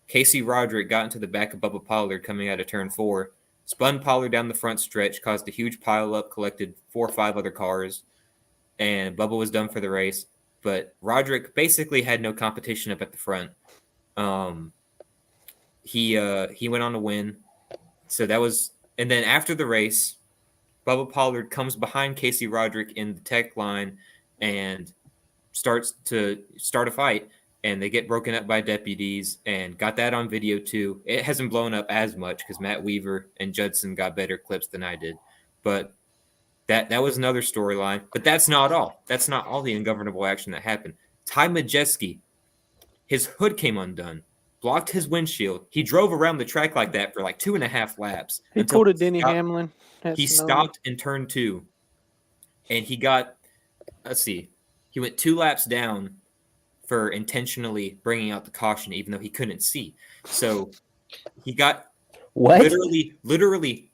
Speaker 2: Casey Roderick got into the back of Bubba Pollard coming out of turn 4, spun Pollard down the front stretch, caused a huge pileup, collected 4 or 5 other cars, and Bubba was done for the race. But Roderick basically had no competition up at the front. He went on to win. So that was, and then after the race, Bubba Pollard comes behind Casey Roderick in the tech line and starts a fight, and they get broken up by deputies and got that on video too. It hasn't blown up as much because Matt Weaver and Judson got better clips than I did, but that was another storyline. But that's not all. That's not all the ungovernable action that happened. Ty Majeski, his hood came undone, blocked his windshield. He drove around the track like that for like 2.5 laps.
Speaker 5: He
Speaker 2: until
Speaker 5: pulled a Denny
Speaker 2: stopped-
Speaker 5: Hamlin.
Speaker 2: He stopped in turn 2, and he got, he went 2 laps down for intentionally bringing out the caution, even though he couldn't see. So he got
Speaker 1: What?
Speaker 2: literally,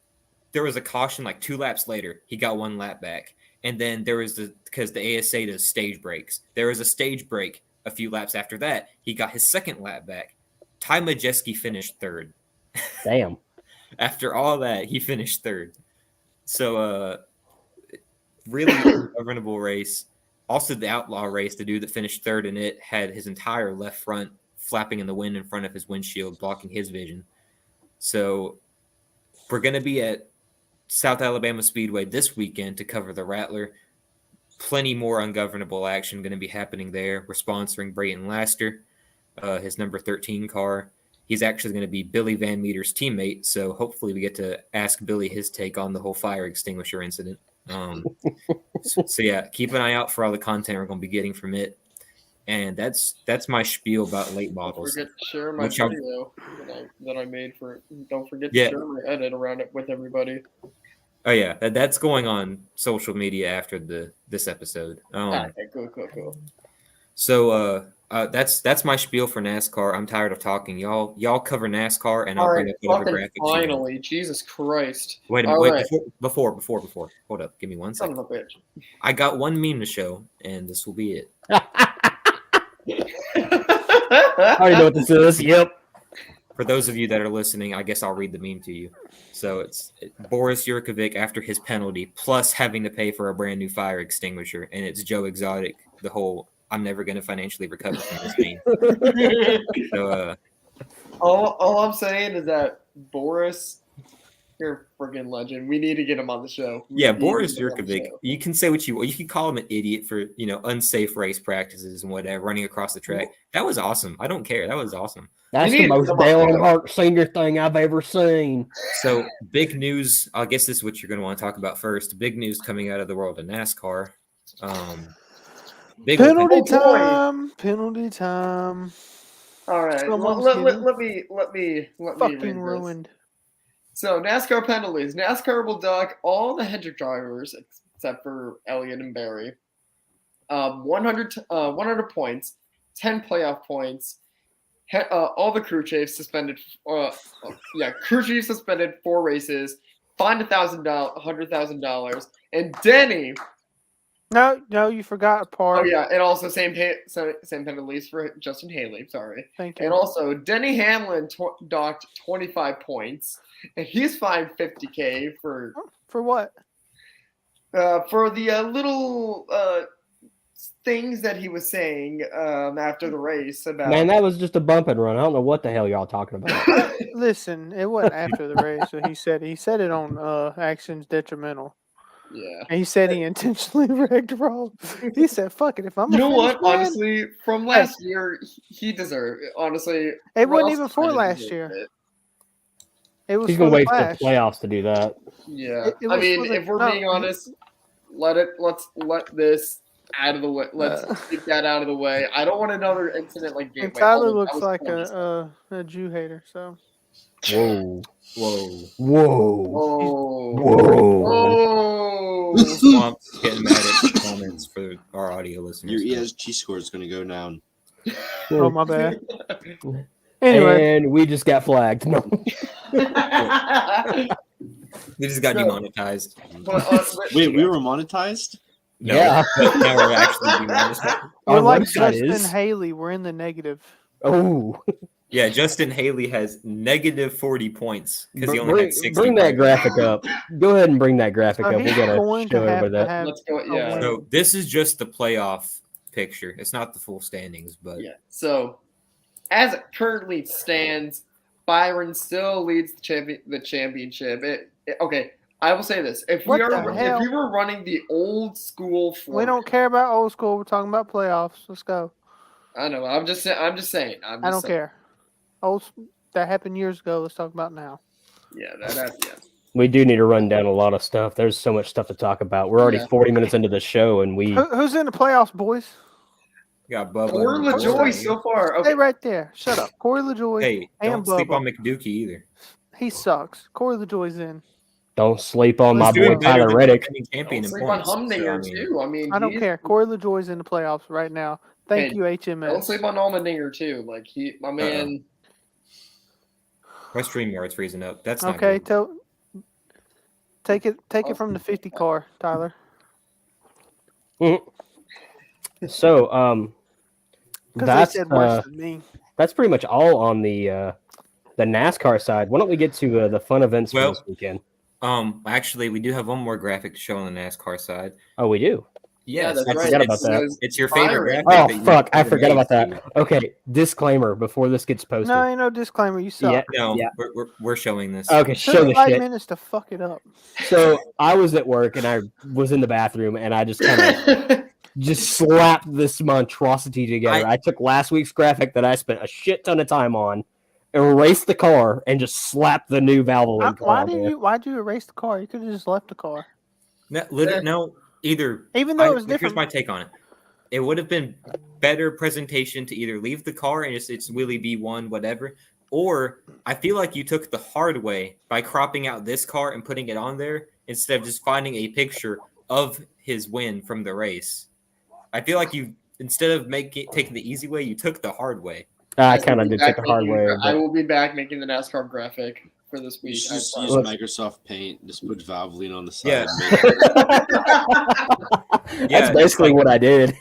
Speaker 2: there was a caution like 2 laps later. He got 1 lap back. And then there was because the ASA does stage breaks. There was a stage break a few laps after that. He got his 2nd lap back. Ty Majeski finished 3rd.
Speaker 1: Damn.
Speaker 2: After all that, he finished 3rd. So, really ungovernable race. Also, the Outlaw race, the dude that finished third in it had his entire left front flapping in the wind in front of his windshield, blocking his vision. So we're going to be at South Alabama Speedway this weekend to cover the Rattler. Plenty more ungovernable action going to be happening there. We're sponsoring Brayton Laster, his number 13 car. He's actually going to be Billy Van Meter's teammate, so hopefully we get to ask Billy his take on the whole fire extinguisher incident. So yeah, keep an eye out for all the content we're going to be getting from it. And that's my spiel about late
Speaker 4: Don't
Speaker 2: models.
Speaker 4: forget to share my
Speaker 2: Which I'll-
Speaker 4: video that I made for it. Don't forget to
Speaker 2: Yeah.
Speaker 4: share my edit around it with everybody.
Speaker 2: Oh yeah, that's going on social media after this episode.
Speaker 4: Okay, cool.
Speaker 2: So that's my spiel for NASCAR. I'm tired of talking. Y'all cover NASCAR, and I'll
Speaker 4: All
Speaker 2: bring
Speaker 4: right,
Speaker 2: up whatever
Speaker 4: fucking
Speaker 2: graphics. you want.
Speaker 4: finally, Jesus Christ.
Speaker 2: Wait a
Speaker 4: All
Speaker 2: minute.
Speaker 4: right.
Speaker 2: Before. Hold up. Give me one
Speaker 4: Son
Speaker 2: second.
Speaker 4: of a bitch.
Speaker 2: I got one meme to show, and this will be it.
Speaker 1: I already know what this is. Yep.
Speaker 2: For those of you that are listening, I guess I'll read the meme to you. So it's Boris Yurkovic after his penalty, plus having to pay for a brand new fire extinguisher, and it's Joe Exotic. The whole I'm never going to financially recover from this meme. So
Speaker 4: all I'm saying is that Boris, you're a freaking legend. We need to get him on the show.
Speaker 2: yeah, Boris Yurkovic. You can say what you want. You can call him an idiot for unsafe race practices and whatever, running across the track. That was awesome. I don't care. That was awesome.
Speaker 1: That's
Speaker 4: You
Speaker 1: the
Speaker 4: need to
Speaker 1: most
Speaker 4: come on
Speaker 1: Dale
Speaker 4: the
Speaker 1: Earnhardt Senior thing I've ever seen.
Speaker 2: So big news. I guess this is what you're going to want to talk about first. Big news coming out of the world of NASCAR. Big
Speaker 5: Penalty
Speaker 4: Oh, boy.
Speaker 5: time. Penalty time.
Speaker 4: All right,
Speaker 5: Someone's
Speaker 4: let
Speaker 5: getting
Speaker 4: me read
Speaker 5: Fucking
Speaker 4: this.
Speaker 5: ruined.
Speaker 4: So NASCAR penalties. NASCAR will dock all the Hendrick drivers except for Elliott and Barry. 100 points, 10 playoff points. All the crew chiefs suspended. Crew chiefs suspended 4 races. Fined $100,000. And Denny.
Speaker 5: No, you forgot a part.
Speaker 4: Oh yeah, and also same penalties for Justin Haley. Sorry.
Speaker 5: Thank you.
Speaker 4: And also, Denny Hamlin docked 25 points, and he's fined $50K for
Speaker 5: what?
Speaker 4: the little things that he was saying after the race about.
Speaker 1: Man, that was just a bump and run. I don't know what the hell y'all talking about.
Speaker 5: Listen, it wasn't after the race. So he said it on Actions Detrimental.
Speaker 4: Yeah.
Speaker 5: And he said he intentionally wrecked Roll. He said, "Fuck it, if I'm."
Speaker 4: You know what?
Speaker 5: Man,
Speaker 4: Honestly, from last year, he deserved it. Honestly,
Speaker 5: it wasn't
Speaker 4: Ross
Speaker 5: even for
Speaker 4: kinda
Speaker 5: last
Speaker 4: deserved
Speaker 5: year.
Speaker 4: it.
Speaker 5: It was
Speaker 1: He's
Speaker 5: for
Speaker 1: gonna
Speaker 5: the
Speaker 1: wait for
Speaker 5: Flash.
Speaker 1: the playoffs to do that.
Speaker 4: Yeah.
Speaker 5: It
Speaker 4: I
Speaker 5: was
Speaker 4: mean,
Speaker 5: for the-
Speaker 4: if we're
Speaker 5: no,
Speaker 4: being honest, let's let this out of the way. Let's keep that out of the way. I don't want another incident like
Speaker 5: And
Speaker 4: Gateway.
Speaker 5: Tyler
Speaker 4: Although that
Speaker 5: looks
Speaker 4: was
Speaker 5: like
Speaker 4: funny.
Speaker 5: a Jew hater. So
Speaker 1: Whoa.
Speaker 2: Whoa.
Speaker 1: Whoa.
Speaker 4: Oh.
Speaker 1: Whoa.
Speaker 4: Oh.
Speaker 2: Swamp's getting mad at the comments for our audio listeners.
Speaker 3: Your ESG score is going to go down.
Speaker 5: oh my bad. Anyway,
Speaker 1: And we just got flagged. No.
Speaker 2: We just got
Speaker 4: So-
Speaker 2: demonetized.
Speaker 3: Wait, we were monetized?
Speaker 2: No,
Speaker 1: Yeah.
Speaker 2: but now we're actually demonetized.
Speaker 5: we're
Speaker 1: Our
Speaker 5: like
Speaker 1: website
Speaker 5: Justin
Speaker 1: is.
Speaker 5: Haley. We're in the negative.
Speaker 1: Oh.
Speaker 2: Yeah, Justin Haley has negative 40 points because he only
Speaker 1: Bring,
Speaker 2: had 60.
Speaker 1: bring that graphic up. Go ahead and bring that graphic
Speaker 5: So
Speaker 1: up. We
Speaker 5: he's
Speaker 1: gotta
Speaker 5: going
Speaker 1: show
Speaker 5: to have
Speaker 1: everybody
Speaker 5: to
Speaker 1: that.
Speaker 5: have.
Speaker 4: Let's go.
Speaker 5: a
Speaker 4: Yeah.
Speaker 5: win.
Speaker 2: So this is just the playoff picture. It's not the full standings, but
Speaker 4: Yeah. So, as it currently stands, Byron still leads the championship. Okay, I will say this: if
Speaker 5: What
Speaker 4: we
Speaker 5: the hell?
Speaker 4: were running the old school
Speaker 5: We
Speaker 4: format,
Speaker 5: don't care about old school. We're talking about playoffs. Let's go.
Speaker 4: I know. I'm just saying.
Speaker 5: I don't care. That happened years ago. Let's talk about now.
Speaker 4: Yeah. Yeah.
Speaker 1: We do need to run down a lot of stuff. There's so much stuff to talk about. We're already
Speaker 4: Yeah.
Speaker 1: 40 minutes into the show, and we.
Speaker 5: Who's in the playoffs, boys?
Speaker 2: we got Bubba.
Speaker 4: Corey
Speaker 2: and
Speaker 4: LaJoy
Speaker 2: Roy.
Speaker 4: so far.
Speaker 5: Stay
Speaker 4: Okay.
Speaker 5: right there. Shut up. Corey LaJoy.
Speaker 2: Hey,
Speaker 5: and
Speaker 2: don't sleep
Speaker 5: Bubba.
Speaker 2: on McDukey either.
Speaker 5: He sucks. Corey LaJoy's in.
Speaker 1: Don't sleep on my
Speaker 5: Let's do
Speaker 1: boy
Speaker 5: it
Speaker 2: better
Speaker 1: Tyler
Speaker 2: than
Speaker 1: Reddick.
Speaker 2: defending
Speaker 4: Don't
Speaker 2: champion in
Speaker 4: sleep on
Speaker 2: points.
Speaker 4: Humdinger
Speaker 2: So, I mean,
Speaker 4: too. I mean,
Speaker 5: I don't
Speaker 4: he's-
Speaker 5: care. Corey LaJoy's in the playoffs right now. Thank
Speaker 4: Hey,
Speaker 5: you, HMS.
Speaker 4: Don't sleep on Allmendinger too. Like my man.
Speaker 2: My StreamYard's freezing up. That's not
Speaker 5: Okay,
Speaker 2: good.
Speaker 5: take it from the 50 car, Tyler.
Speaker 1: So,
Speaker 5: Because
Speaker 1: that's
Speaker 5: they said worse than me.
Speaker 1: that's pretty much all on the NASCAR side. Why don't we get to the fun events for
Speaker 2: Well-
Speaker 1: this weekend?
Speaker 2: Actually, we do have one more graphic to show on the NASCAR side.
Speaker 1: Oh, we do.
Speaker 2: Yes,
Speaker 4: that's
Speaker 1: I
Speaker 4: right.
Speaker 1: forgot about that.
Speaker 2: It's your favorite
Speaker 4: Byron.
Speaker 2: graphic.
Speaker 1: Oh
Speaker 2: that you
Speaker 1: fuck! I
Speaker 2: ever
Speaker 1: forgot
Speaker 2: made,
Speaker 1: about that.
Speaker 2: Steve.
Speaker 1: Okay, disclaimer before this gets posted.
Speaker 5: No, ain't no disclaimer. You suck.
Speaker 1: Yeah.
Speaker 2: No,
Speaker 1: Yeah.
Speaker 2: we're showing this.
Speaker 1: Okay,
Speaker 5: It
Speaker 1: show
Speaker 5: took
Speaker 1: the
Speaker 5: 5
Speaker 1: shit.
Speaker 5: minutes to fuck it up.
Speaker 1: So I was at work and I was in the bathroom and I just kind of just slapped this monstrosity together. I took last week's graphic that I spent a shit ton of time on, erased the car, and just slapped the new Valvoline car
Speaker 5: Why
Speaker 1: on
Speaker 5: didn't
Speaker 1: there.
Speaker 5: you? Why'd you erase the car? You could have just left the car.
Speaker 2: No, either.
Speaker 5: Even though it was
Speaker 2: Here's
Speaker 5: different.
Speaker 2: my take on it. It would have been better presentation to either leave the car and it's Willie B1, whatever, or I feel like you took the hard way by cropping out this car and putting it on there instead of just finding a picture of his win from the race. I feel like you, instead of taking the easy way, you took the hard way.
Speaker 1: I kind of did take the hard way.
Speaker 4: I
Speaker 1: But
Speaker 4: will be back making the NASCAR graphic for this
Speaker 3: You
Speaker 4: week.
Speaker 3: should
Speaker 4: I
Speaker 3: just use
Speaker 4: promise.
Speaker 3: Microsoft Paint. Just put Valvoline on the side.
Speaker 2: Yeah.
Speaker 1: That's
Speaker 2: Yeah,
Speaker 1: basically what I did.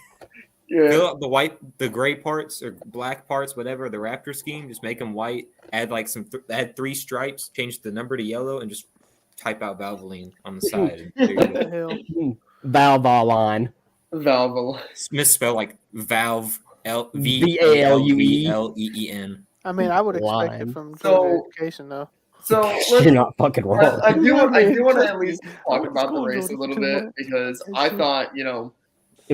Speaker 4: Yeah.
Speaker 2: Fill out the gray parts or black parts, whatever, the Raptor scheme, just make them white, add like add 3 stripes, change the number to yellow, and just type out Valvoline on the side. And there you
Speaker 5: What
Speaker 2: go.
Speaker 5: the hell?
Speaker 1: Valvoline.
Speaker 4: Valve.
Speaker 2: Misspell like valve VALUELEEN.
Speaker 5: I mean, I would expect
Speaker 1: Line.
Speaker 5: it from
Speaker 4: So-
Speaker 5: Georgia education, though.
Speaker 4: So
Speaker 1: You're
Speaker 4: let's,
Speaker 1: not fucking wrong.
Speaker 4: I do want to
Speaker 5: Trust
Speaker 4: at
Speaker 5: me.
Speaker 4: least
Speaker 5: I
Speaker 4: talk
Speaker 5: went to
Speaker 4: about the
Speaker 5: school in
Speaker 4: race a
Speaker 5: Georgia
Speaker 4: little
Speaker 5: for 2
Speaker 4: bit
Speaker 5: months.
Speaker 4: because
Speaker 5: It's
Speaker 4: I
Speaker 5: true.
Speaker 4: thought,
Speaker 1: It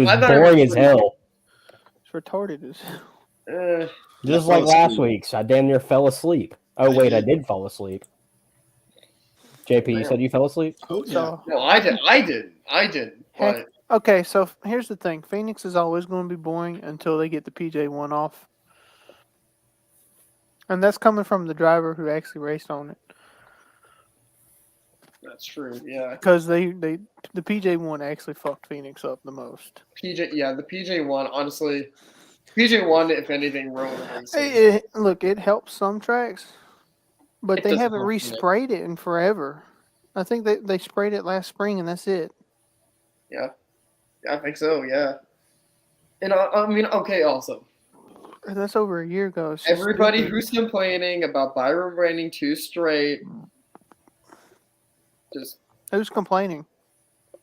Speaker 1: was
Speaker 4: I thought it
Speaker 1: boring
Speaker 4: was
Speaker 1: as hell.
Speaker 5: It's retarded as
Speaker 1: Just
Speaker 3: I
Speaker 1: like
Speaker 3: fell
Speaker 1: last
Speaker 3: asleep.
Speaker 1: week's. I damn near fell asleep. Oh,
Speaker 3: I
Speaker 1: wait, I
Speaker 3: did.
Speaker 1: did fall asleep. JP, you said you fell asleep?
Speaker 3: Oh yeah.
Speaker 5: so.
Speaker 4: no, I didn't.
Speaker 5: Heck,
Speaker 4: But
Speaker 5: Okay, so here's the thing: Phoenix is always going to be boring until they get the PJ1 off, and that's coming from the driver who actually raced on it.
Speaker 4: that's true. Yeah,
Speaker 5: Because the PJ1 actually fucked Phoenix up the most.
Speaker 4: the PJ one. Honestly, PJ one, if anything, ruined the racing.
Speaker 5: Look, it helps some tracks, but
Speaker 4: It
Speaker 5: they
Speaker 4: doesn't
Speaker 5: haven't
Speaker 4: help Phoenix.
Speaker 5: resprayed it in forever. I think they sprayed it last spring, and that's it.
Speaker 4: Yeah, I think so. Yeah, and I mean, okay. Also,
Speaker 5: And that's over a year ago. It's just
Speaker 4: everybody
Speaker 5: stupid.
Speaker 4: who's complaining about Byron running 2 straight, just
Speaker 5: Who's complaining?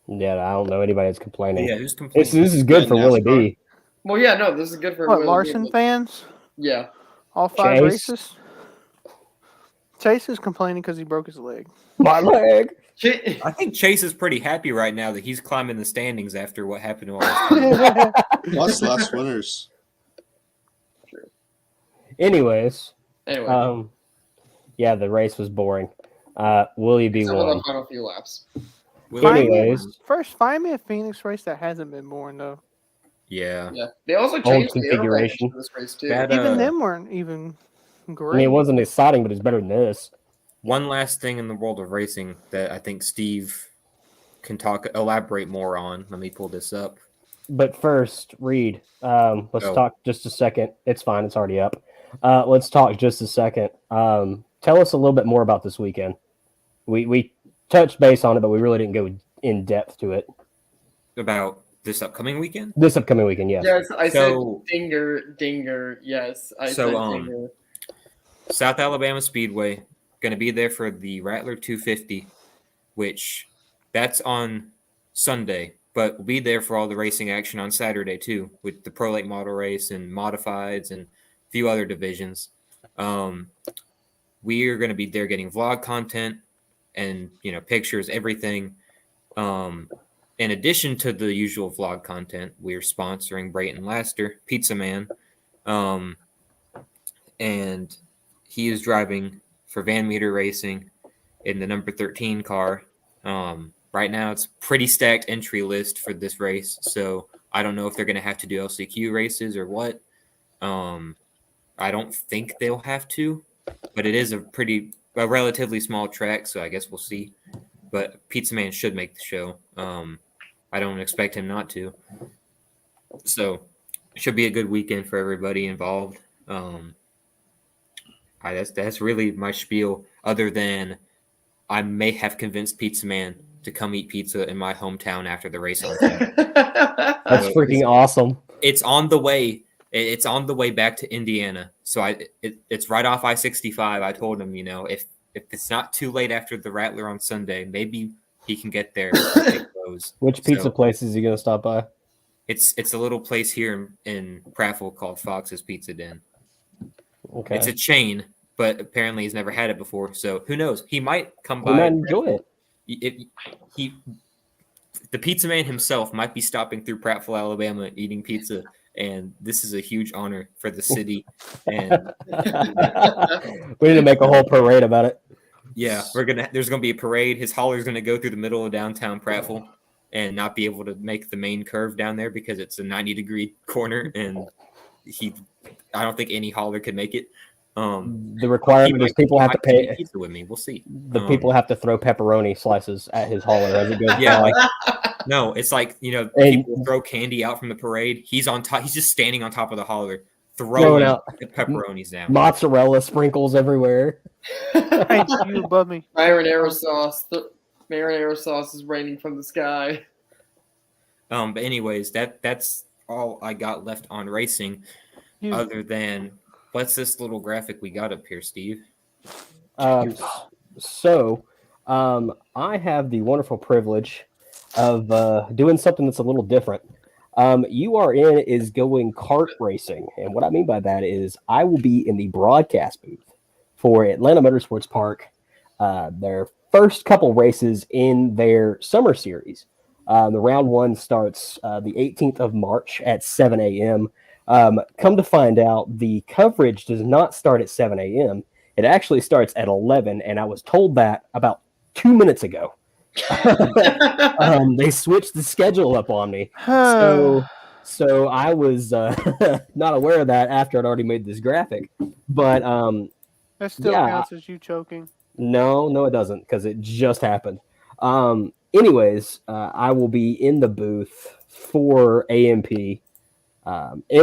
Speaker 1: Yeah, I don't know anybody that's complaining.
Speaker 2: Yeah, who's complaining?
Speaker 1: This is good
Speaker 3: Yeah,
Speaker 1: for Willie
Speaker 3: NASCAR.
Speaker 1: B.
Speaker 4: well, yeah, no, this is good for
Speaker 5: What,
Speaker 4: Willie
Speaker 5: Larson
Speaker 4: B, but-
Speaker 5: fans?
Speaker 4: Yeah,
Speaker 5: All 5
Speaker 1: Chase.
Speaker 5: races? Chase is complaining because he broke his leg.
Speaker 1: My leg.
Speaker 2: I think Chase is pretty happy right now that he's climbing the standings after what happened to all his friends.
Speaker 3: Plus last winners.
Speaker 1: Anyways,
Speaker 4: Anyway,
Speaker 1: yeah, the race was boring. Willie B
Speaker 4: some of the
Speaker 1: won.
Speaker 4: final few laps.
Speaker 1: Fine. Anyways.
Speaker 5: First, find me a Phoenix race that hasn't been boring, though.
Speaker 2: Yeah.
Speaker 4: Yeah, they also changed the
Speaker 1: configuration.
Speaker 4: airbags for this race too.
Speaker 2: That,
Speaker 5: Even them weren't even great.
Speaker 1: I mean, it wasn't exciting, but it's better than this.
Speaker 2: One last thing in the world of racing that I think Steve can elaborate more on. Let me pull this up.
Speaker 1: But first, Reed, let's
Speaker 2: Oh.
Speaker 1: talk just a second. It's fine. It's already up. Let's talk just a second. Tell us a little bit more about this weekend. We touched base on it, but we really didn't go in depth to it.
Speaker 2: About this upcoming weekend?
Speaker 1: This upcoming weekend, yes.
Speaker 4: Yes, I
Speaker 2: So-
Speaker 4: said dinger. Yes, I
Speaker 2: So,
Speaker 4: said dinger.
Speaker 2: South Alabama Speedway, going to be there for the Rattler 250, which that's on Sunday, but we'll be there for all the racing action on Saturday too, with the Pro Late Model Race and Modifieds and a few other divisions. We are going to be there getting vlog content and pictures, everything. In addition to the usual vlog content, we're sponsoring Brayton Laster, Pizza Man, and he is driving for Van Meter Racing in the number 13 car. Right now, it's pretty stacked entry list for this race, so I don't know if they're going to have to do LCQ races or what. I don't think they'll have to, but it is a relatively small track, so I guess we'll see. But Pizza Man should make the show. I don't expect him not to. So it should be a good weekend for everybody involved. That's really my spiel, other than I may have convinced Pizza Man to come eat pizza in my hometown after the race on Saturday.
Speaker 1: That's freaking awesome.
Speaker 2: It's on the way. It's on the way back to Indiana. So it's right off I-65. I told him, if it's not too late after the Rattler on Sunday, maybe he can get there.
Speaker 1: Which pizza place is he going to stop by?
Speaker 2: It's a little place here in Prattville called Fox's Pizza Den.
Speaker 1: Okay.
Speaker 2: It's a chain, but apparently he's never had it before. So who knows? He might come
Speaker 1: You
Speaker 2: by.
Speaker 1: might enjoy it.
Speaker 2: The pizza man himself might be stopping through Prattville, Alabama, eating pizza, and this is a huge honor for the city. And
Speaker 1: We need to make a whole parade about it.
Speaker 2: yeah, there's gonna be a parade. His hauler's gonna go through the middle of downtown Prattville and not be able to make the main curve down there because it's a 90-degree corner, and I don't think any hauler could make it.
Speaker 1: The requirement is people have to pay.
Speaker 2: Pizza with me. We'll see.
Speaker 1: The people have to throw pepperoni slices at his hauler as it goes
Speaker 2: Yeah,
Speaker 1: by.
Speaker 2: No, it's like, and people throw candy out from the parade. He's on top. He's just standing on top of the hauler, throwing
Speaker 1: out
Speaker 2: the pepperonis down.
Speaker 1: Mozzarella sprinkles everywhere.
Speaker 5: Hey, you above me.
Speaker 4: Marinara sauce. The marinara sauce is raining from the sky.
Speaker 2: But anyways, that's all I got left on racing. Other than what's this little graphic we got up here, Steve?
Speaker 1: So I have the wonderful privilege of doing something that's a little different. URN is going kart racing, and what I mean by that is I will be in the broadcast booth for Atlanta Motorsports Park, their first couple races in their summer series. The round one starts the 18th of March at 7 a.m. Come to find out, the coverage does not start at 7 a.m. It actually starts at 11, and I was told that about 2 minutes ago. They switched the schedule up on me. So I was not aware of that after I'd already made this graphic. But
Speaker 5: that still counts as you choking.
Speaker 1: No, it doesn't, because it just happened. Anyways, I will be in the booth for AMP in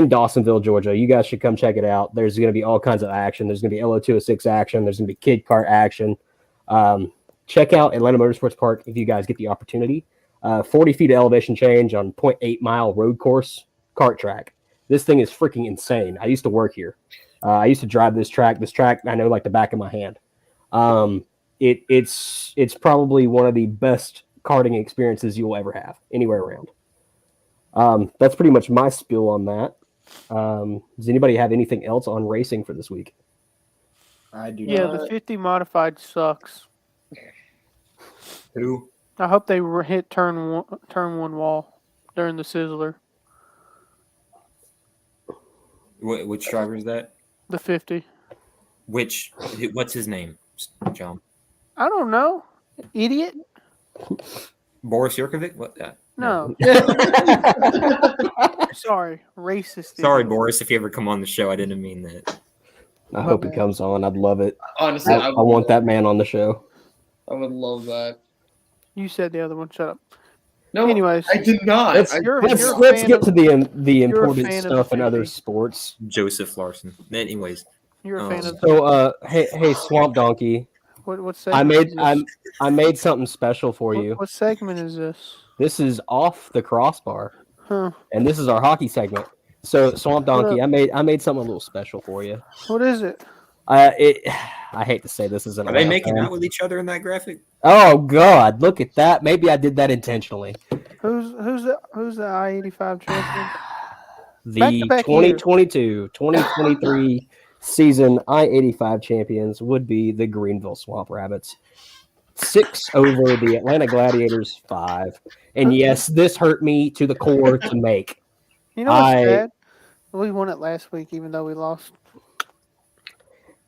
Speaker 1: Dawsonville, Georgia. You guys should come check it out. There's going to be all kinds of action. There's going to be LO206 action. There's going to be kid kart action. Check out Atlanta Motorsports Park if you guys get the opportunity. 40 feet of elevation change on 0.8 mile road course kart track. This thing is freaking insane. I used to work here. I used to drive this track. This track I know like the back of my hand. It's probably one of the best karting experiences you'll ever have anywhere around. That's pretty much my spiel on that. Does anybody have anything else on racing for this week?
Speaker 3: I do
Speaker 5: Yeah,
Speaker 3: not.
Speaker 5: the 50 modified sucks.
Speaker 2: Who?
Speaker 5: I hope they hit turn one wall during the Sizzler.
Speaker 2: Which driver is that?
Speaker 5: The 50.
Speaker 2: What's his name, John?
Speaker 5: I don't know. Idiot?
Speaker 2: Boris Yurkovic? What?
Speaker 5: No. Sorry, racist.
Speaker 2: Sorry,
Speaker 5: idiot.
Speaker 2: Boris, if you ever come on the show, I didn't mean that.
Speaker 1: I hope he comes on. I'd love it.
Speaker 4: Honestly,
Speaker 1: I want that man on the show.
Speaker 4: I would love that.
Speaker 5: You said the other one. Shut up.
Speaker 4: No,
Speaker 5: Anyways,
Speaker 4: I did not.
Speaker 1: Let's
Speaker 5: you're
Speaker 1: get
Speaker 5: fan
Speaker 1: to the important
Speaker 5: fan of
Speaker 1: stuff in
Speaker 5: the
Speaker 1: other
Speaker 5: 50.
Speaker 1: sports.
Speaker 2: Joseph Larson. Anyways,
Speaker 5: You're a fan of.
Speaker 1: So hey Swamp Donkey,
Speaker 5: What segment is this?
Speaker 1: I made something special for you.
Speaker 5: What segment is this?
Speaker 1: This is Off the Crossbar,
Speaker 5: Huh?
Speaker 1: and this is our hockey segment. So Swamp Donkey, I made something a little special for you.
Speaker 5: What is it?
Speaker 1: I hate to say this isn't.
Speaker 2: are they making out with each other in that graphic?
Speaker 1: Oh God, look at that! Maybe I did that intentionally.
Speaker 5: Who's the I-85 champion?
Speaker 1: The
Speaker 5: Back to back year.
Speaker 1: 2022-2023 season I-85 champions would be the Greenville Swamp Rabbits. 6 over the Atlanta Gladiators 5. And yes, this hurt me to the core to make.
Speaker 5: You know what's sad? We won it last week, even though we lost.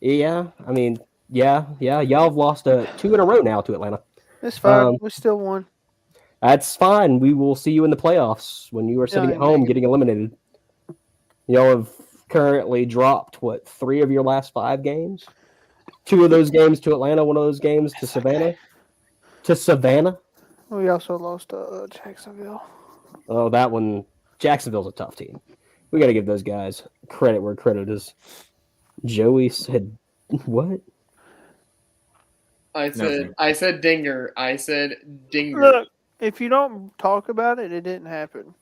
Speaker 1: Yeah, I mean, yeah. Y'all have lost 2 in a row now to Atlanta.
Speaker 5: It's fine. We still won.
Speaker 1: That's fine. We will see you in the playoffs when you are sitting at home getting eliminated. Y'all have currently dropped, 3 of your last 5 games? 2 of those games to Atlanta, 1 of those games to Savannah? To Savannah?
Speaker 5: We also lost to Jacksonville.
Speaker 1: Oh, that one. Jacksonville's a tough team. We got to give those guys credit where credit is. Joey said, what?
Speaker 4: I said dinger. I said dinger.
Speaker 5: Look, if you don't talk about it, it didn't happen.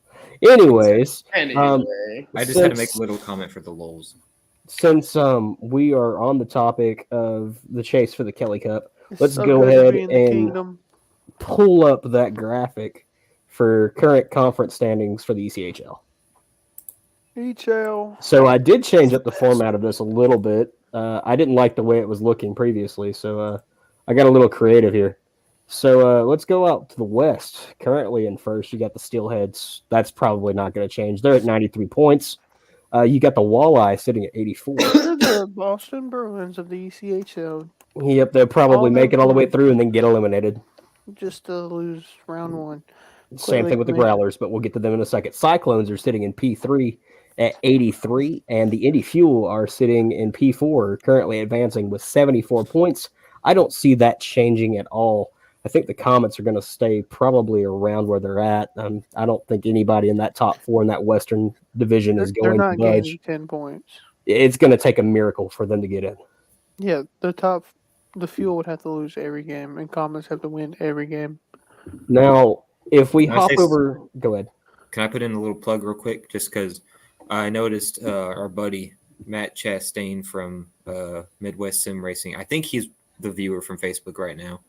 Speaker 1: Anyways,
Speaker 4: Anyway.
Speaker 2: I just had to make a little comment for the lulz.
Speaker 1: Since we are on the topic of the chase for the Kelly Cup,
Speaker 5: It's
Speaker 1: let's
Speaker 5: so
Speaker 1: go
Speaker 5: good to
Speaker 1: ahead
Speaker 5: be in the
Speaker 1: and
Speaker 5: kingdom.
Speaker 1: pull up that graphic for current conference standings for the ECHL.
Speaker 5: HL.
Speaker 1: So I did change up the format of this a little bit. I didn't like the way it was looking previously, so I got a little creative here. So let's go out to the West. Currently in first, you got the Steelheads. That's probably not going to change. They're at 93 points. You got the Walleye sitting at 84.
Speaker 5: They're the Boston Bruins of the ECHL,
Speaker 1: Yep, they'll probably
Speaker 5: All
Speaker 1: make it all the way
Speaker 5: them-
Speaker 1: through and then get eliminated.
Speaker 5: just to lose round one.
Speaker 1: Same thing with the
Speaker 5: Clearly,
Speaker 1: Growlers, but we'll get to them in a second. Cyclones are sitting in P3 at 83, and the Indy Fuel are sitting in P4, currently advancing with 74 points. I don't see that changing at all. I think the Comets are going to stay probably around where they're at. I don't think anybody in that top four in that Western division is
Speaker 5: they're
Speaker 1: going to
Speaker 5: not
Speaker 1: budge.
Speaker 5: gaining 10 points.
Speaker 1: It's going to take a miracle for them to get in.
Speaker 5: Yeah, the Fuel would have to lose every game, and Comets have to win every game.
Speaker 1: Now, if we
Speaker 2: Can I
Speaker 1: hop
Speaker 2: say
Speaker 1: over, go ahead.
Speaker 2: Can I put in a little plug real quick? Just because I noticed our buddy Matt Chastain from Midwest Sim Racing. I think he's the viewer from Facebook right now.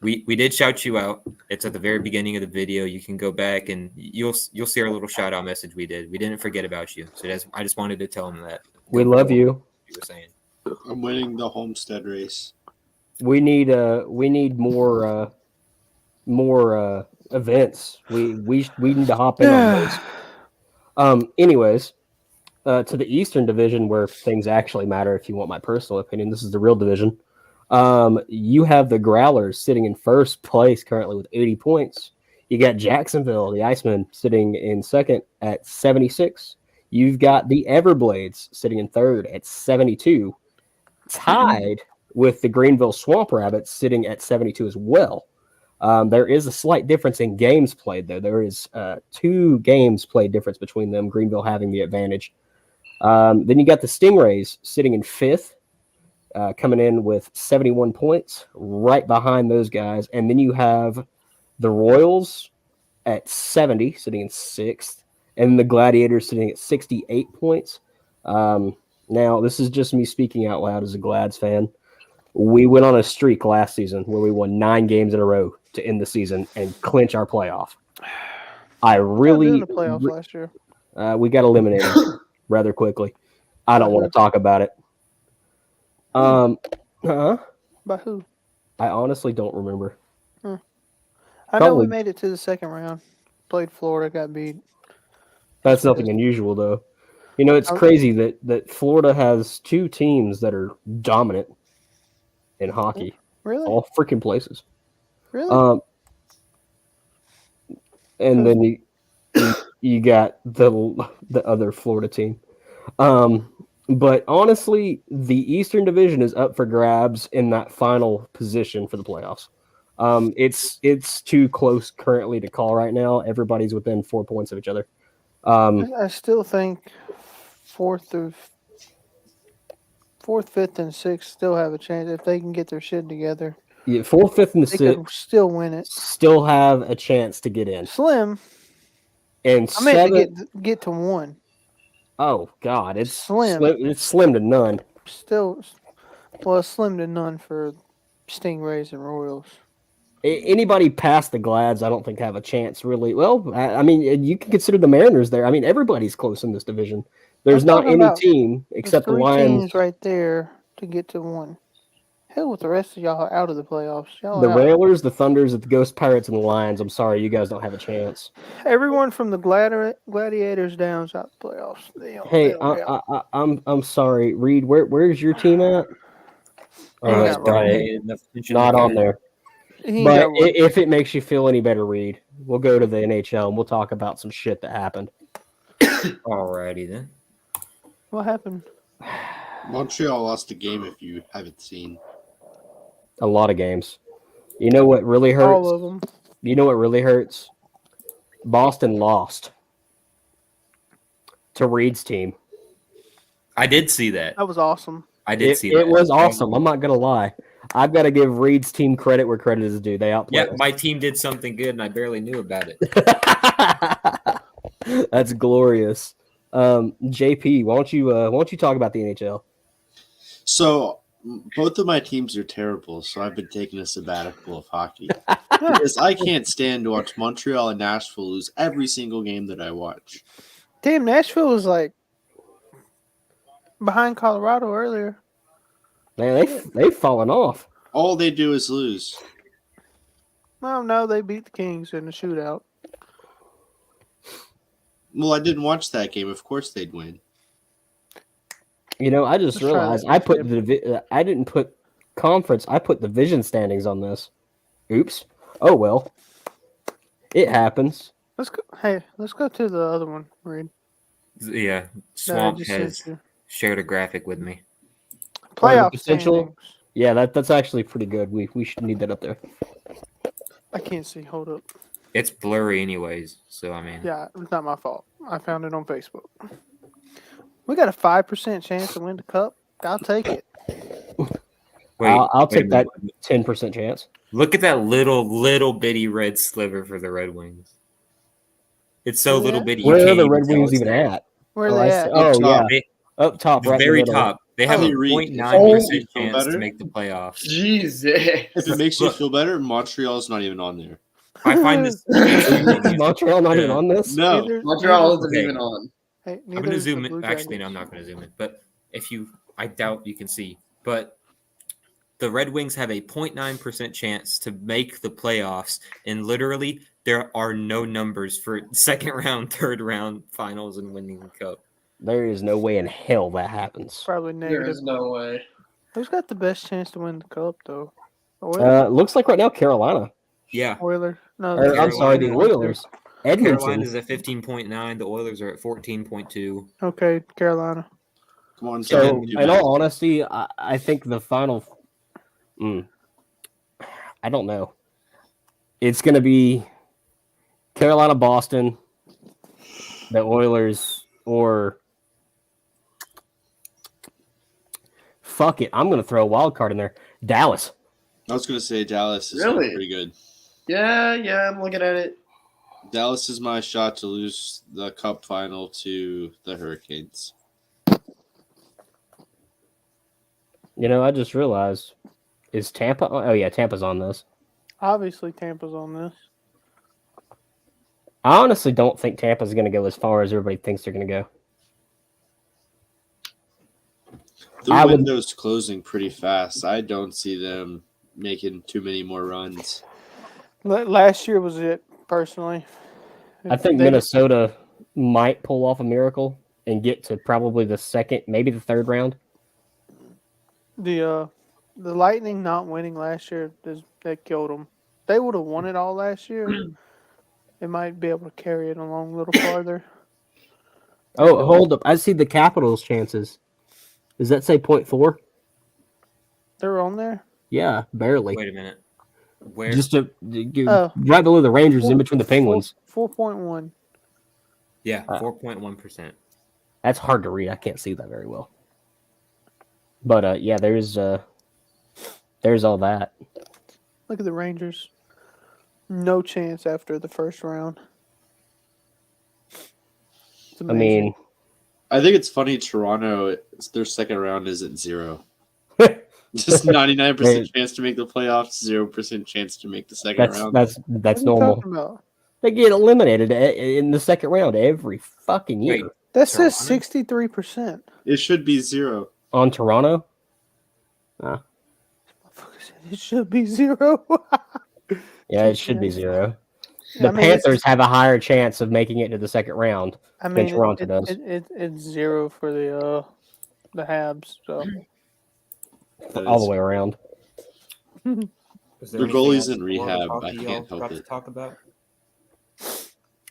Speaker 2: We did shout you out. It's at the very beginning of the video. You can go back and you'll see our little shout out message we did. We didn't forget about you. So I just wanted to tell him that.
Speaker 1: We love you.
Speaker 2: You were saying.
Speaker 3: I'm winning the Homestead race.
Speaker 1: We need more events. We need to hop in on those. Anyways, to the Eastern Division where things actually matter. If you want my personal opinion, this is the real division. You have the Growlers sitting in first place currently with 80 points. You got Jacksonville, the Icemen, sitting in second at 76. You've got the Everblades sitting in third at 72, tied with the Greenville Swamp Rabbits sitting at 72 as well. There is a slight difference in games played, though. There is 2 games played difference between them, Greenville having the advantage. Then you got the Stingrays sitting in fifth, coming in with 71 points, right behind those guys. And then you have the Royals at 70, sitting in sixth, and the Gladiators sitting at 68 points. Now, this is just me speaking out loud as a Glads fan. We went on a streak last season where we won 9 games in a row to end the season and clinch our playoff. I really
Speaker 5: in the playoffs last year.
Speaker 1: We got eliminated rather quickly. I don't want to talk about it.
Speaker 5: By who?
Speaker 1: I honestly don't remember.
Speaker 5: I know we
Speaker 1: Probably-
Speaker 5: made it to the second round. Played Florida, got beat.
Speaker 1: That's nothing unusual, though. You know, it's crazy that Florida has 2 teams that are dominant in hockey.
Speaker 5: Really?
Speaker 1: All freaking places.
Speaker 5: Really?
Speaker 1: And then you got the other Florida team. But honestly, the Eastern Division is up for grabs in that final position for the playoffs. It's too close currently to call right now. Everybody's within 4 points of each other.
Speaker 5: I still think fourth, fifth, and sixth still have a chance if they can get their shit together.
Speaker 1: Yeah, 4th, 5th, and
Speaker 5: They could
Speaker 1: 6th
Speaker 5: still win it.
Speaker 1: still have a chance to get in.
Speaker 5: Slim.
Speaker 1: And
Speaker 5: I meant
Speaker 1: 7th,
Speaker 5: to get to 1.
Speaker 1: oh god, it's
Speaker 5: Slim.
Speaker 1: It's slim to none.
Speaker 5: Still, well, slim to none for Stingrays and Royals.
Speaker 1: Anybody past the Glads, I don't think have a chance really. Well, I mean, you can consider the Mariners there. I mean, everybody's close in this division. There's
Speaker 5: I'm
Speaker 1: not
Speaker 5: talking
Speaker 1: any
Speaker 5: about
Speaker 1: team except the
Speaker 5: 3
Speaker 1: Lions.
Speaker 5: teams right there to get to 1. Hell with the rest of y'all out of the playoffs. Y'all
Speaker 1: The
Speaker 5: out.
Speaker 1: Railers, the Thunders, the Ghost Pirates, and the Lions. I'm sorry, you guys don't have a chance.
Speaker 5: Everyone from the Gladiators down is out the playoffs.
Speaker 1: Hey, I'm sorry, Reed. Where's your team at?
Speaker 5: He ain't
Speaker 1: That's
Speaker 5: got
Speaker 1: right.
Speaker 2: Enough attention
Speaker 1: Not
Speaker 2: to
Speaker 1: on
Speaker 2: it.
Speaker 1: there.
Speaker 5: He ain't
Speaker 1: But
Speaker 5: got one.
Speaker 1: if it makes you feel any better, Reed, we'll go to the NHL and we'll talk about some shit that happened.
Speaker 2: Alrighty then.
Speaker 5: What happened?
Speaker 3: Montreal lost a game if you haven't seen.
Speaker 1: A lot of games. You know what really hurts?
Speaker 5: All of them.
Speaker 1: You know what really hurts? Boston lost to Reed's team.
Speaker 2: I did see that.
Speaker 5: That was awesome.
Speaker 2: I did see that.
Speaker 1: It was awesome. I'm not gonna lie. I've got to give Reed's team credit where credit is due. They outplayed
Speaker 2: Yeah,
Speaker 1: us.
Speaker 2: my team did something good, and I barely knew about it.
Speaker 1: That's glorious. JP, why don't you talk about the NHL?
Speaker 3: So both of my teams are terrible, so I've been taking a sabbatical of hockey. Because I can't stand to watch Montreal and Nashville lose every single game that I watch.
Speaker 5: Damn, Nashville was like behind Colorado earlier.
Speaker 1: Man, they've fallen off.
Speaker 3: All they do is lose.
Speaker 5: Well, no, they beat the Kings in the shootout.
Speaker 3: Well, I didn't watch that game. Of course they'd win.
Speaker 1: You know, I just
Speaker 5: Let's try
Speaker 1: realized
Speaker 5: that
Speaker 1: I
Speaker 5: next
Speaker 1: put
Speaker 5: game.
Speaker 1: I didn't put conference. I put division standings on this. Oops. Oh well. It happens.
Speaker 5: Let's go. Hey, let's go to the other one, Reed.
Speaker 2: Yeah,
Speaker 5: that I
Speaker 2: Swamp
Speaker 5: just
Speaker 2: has
Speaker 5: sent you.
Speaker 2: shared a graphic with me.
Speaker 5: Playoff
Speaker 1: potential?
Speaker 5: standings.
Speaker 1: Yeah, that's actually pretty good. We should need that up there.
Speaker 5: I can't see. Hold up.
Speaker 2: It's blurry, anyways. So I mean,
Speaker 5: Yeah, it's not my fault. I found it on Facebook. We got a 5% chance to win the cup. I'll take it.
Speaker 2: wait,
Speaker 1: I'll
Speaker 2: wait a
Speaker 1: take that
Speaker 2: minute.
Speaker 1: 10% chance.
Speaker 2: Look at that little bitty red sliver for the Red Wings. It's so
Speaker 5: Where they
Speaker 2: little
Speaker 5: at?
Speaker 2: bitty. you
Speaker 1: Where are
Speaker 2: can't
Speaker 1: the
Speaker 2: even
Speaker 1: Red
Speaker 2: tell
Speaker 1: Wings
Speaker 2: it's
Speaker 1: even
Speaker 2: there.
Speaker 1: at?
Speaker 5: Where are
Speaker 1: Oh,
Speaker 5: they
Speaker 1: I
Speaker 5: at?
Speaker 1: see. Oh
Speaker 3: top.
Speaker 1: yeah,
Speaker 2: They,
Speaker 1: up top,
Speaker 2: the
Speaker 1: right in
Speaker 2: very
Speaker 1: the middle.
Speaker 2: top. They have
Speaker 3: Hey,
Speaker 2: a
Speaker 3: Reed,
Speaker 2: 0.9%
Speaker 3: feel
Speaker 2: chance to
Speaker 3: better?
Speaker 2: make the playoffs.
Speaker 4: Jesus.
Speaker 3: If it makes you
Speaker 2: Look.
Speaker 3: feel better, Montreal's not even on there.
Speaker 2: I find this
Speaker 1: Is
Speaker 2: interesting.
Speaker 1: Montreal not even
Speaker 2: Yeah.
Speaker 1: on this?
Speaker 3: No.
Speaker 4: Montreal
Speaker 5: neither,
Speaker 4: isn't
Speaker 2: Okay.
Speaker 4: even on.
Speaker 5: hey,
Speaker 2: I'm
Speaker 5: neither
Speaker 2: gonna
Speaker 5: is the
Speaker 2: zoom
Speaker 5: Blue
Speaker 2: in. Actually, no,
Speaker 5: Jackets.
Speaker 2: I'm not gonna zoom in. But I doubt you can see. But the Red Wings have a 0.9% chance to make the playoffs, and literally there are no numbers for second round, third round, finals, and winning the cup.
Speaker 1: There is no way in hell that happens.
Speaker 5: Probably
Speaker 4: There
Speaker 5: negative.
Speaker 4: is no way.
Speaker 5: Who's got the best chance to win the cup, though? Oilers?
Speaker 1: Looks like right now Carolina.
Speaker 2: Yeah,
Speaker 5: Oilers? No,
Speaker 1: Or, I'm sorry, the
Speaker 2: Carolina.
Speaker 1: Oilers. Edmonton.
Speaker 2: Carolina's at 15.9. The Oilers are at 14.2.
Speaker 5: Okay, Carolina.
Speaker 3: Come on,
Speaker 1: So,
Speaker 3: Kevin, do
Speaker 1: in
Speaker 3: math.
Speaker 1: all honesty, I think the final. I don't know. It's going to be Carolina, Boston, the Oilers, or fuck it. I'm going to throw a wild card in there. Dallas.
Speaker 3: I was going to say Dallas is
Speaker 4: Really?
Speaker 3: pretty good.
Speaker 4: Yeah, I'm looking at it.
Speaker 3: Dallas is my shot to lose the cup final to the Hurricanes.
Speaker 1: You know, I just realized. Is Tampa? Oh, yeah, Tampa's on this.
Speaker 5: Obviously, Tampa's on this.
Speaker 1: I honestly don't think Tampa's going to go as far as everybody thinks they're going to go.
Speaker 3: The window's closing pretty fast. I don't see them making too many more runs.
Speaker 5: Last year was it, personally.
Speaker 1: I think Minnesota might pull off a miracle and get to probably the second, maybe the third round.
Speaker 5: The Lightning not winning last year, that killed them. They would have won it all last year. They might be able to carry it along a little farther.
Speaker 1: Oh, hold up. I see the Capitals' chances. Does that say 0.4?
Speaker 5: They're on there?
Speaker 1: Yeah, barely.
Speaker 2: Wait a minute. Where?
Speaker 1: Just right below the Rangers, in between the Penguins.
Speaker 5: 4.1.
Speaker 2: Yeah, 4.1%.
Speaker 1: That's hard to read. I can't see that very well. But yeah, there's all that.
Speaker 5: Look at the Rangers. No chance after the first round. It's
Speaker 1: I
Speaker 5: amazing.
Speaker 1: mean,
Speaker 3: I think it's funny Toronto, their second round is at 0. Just 99% chance to make the playoffs, 0% chance to make the second round.
Speaker 1: That's
Speaker 5: What are you
Speaker 1: normal.
Speaker 5: talking about?
Speaker 1: They get eliminated in the second round every fucking year.
Speaker 2: Wait,
Speaker 5: That says
Speaker 2: Toronto?
Speaker 5: 63%.
Speaker 3: It should be 0.
Speaker 1: On Toronto?
Speaker 5: It should be 0.
Speaker 1: Yeah, it should be 0.
Speaker 5: I
Speaker 1: The
Speaker 5: mean,
Speaker 1: Panthers have a higher chance of making it to the second round than Toronto does.
Speaker 5: It's 0 for the Habs. So
Speaker 1: All the way around.
Speaker 2: is there
Speaker 3: Their
Speaker 2: anything
Speaker 3: goalie's
Speaker 2: else
Speaker 3: in
Speaker 2: more
Speaker 3: rehab.
Speaker 2: hockey
Speaker 3: I
Speaker 2: y'all
Speaker 3: can't help
Speaker 2: got to
Speaker 3: it.
Speaker 2: talk about?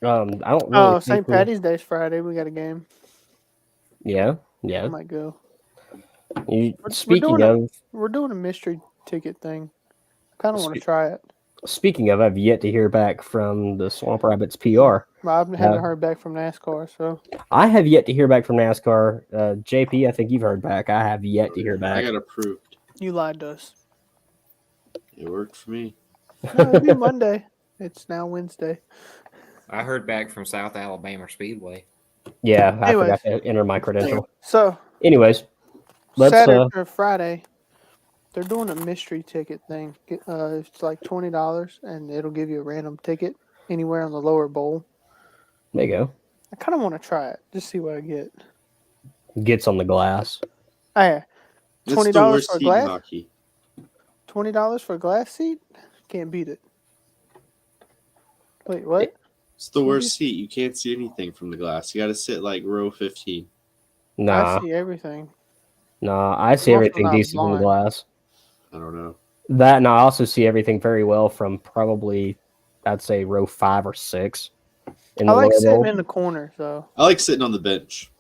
Speaker 1: I don't really
Speaker 5: oh,
Speaker 1: think
Speaker 5: St. Patty's Day's Friday. We got a game.
Speaker 1: Yeah.
Speaker 5: I might go.
Speaker 1: Speaking
Speaker 5: We're doing a mystery ticket thing. I kind of want to try it.
Speaker 1: I've yet to hear back from the Swamp Rabbits PR.
Speaker 5: Well, I haven't heard back from NASCAR, so
Speaker 1: I have yet to hear back from NASCAR. JP, I think you've heard back. I have yet to hear
Speaker 3: I
Speaker 1: back.
Speaker 3: got approved.
Speaker 5: you lied to us.
Speaker 3: It worked for me.
Speaker 5: No, it'll be Monday. It's now Wednesday.
Speaker 2: I heard back from South Alabama Speedway.
Speaker 1: Yeah, I
Speaker 5: Anyways.
Speaker 1: forgot to enter my credential.
Speaker 5: So
Speaker 1: Anyways, let's
Speaker 5: Saturday or Friday, They're doing a mystery ticket thing. It's like $20, and it'll give you a random ticket anywhere on the lower bowl.
Speaker 1: There you go.
Speaker 5: I kind of want to try it, just see what I get.
Speaker 1: Gets on the glass.
Speaker 5: Hey,
Speaker 3: It's the
Speaker 5: $20
Speaker 3: worst
Speaker 5: for a
Speaker 3: seat in
Speaker 5: glass.
Speaker 3: hockey.
Speaker 5: $20 for a glass seat? Can't beat it. Wait, what?
Speaker 3: It's the worst seat. You can't see anything from the glass. You got to sit like row 15.
Speaker 1: Nah,
Speaker 5: I see everything.
Speaker 1: I see
Speaker 5: I'm also
Speaker 1: everything
Speaker 5: not
Speaker 1: decent from the
Speaker 5: blind.
Speaker 1: glass.
Speaker 3: I don't know.
Speaker 1: That, and I also see everything very well from probably, I'd say, row 5 or 6. In
Speaker 5: I
Speaker 1: the
Speaker 5: like
Speaker 1: lower
Speaker 5: sitting
Speaker 1: bowl.
Speaker 5: in the corner, so
Speaker 3: I like sitting on the bench.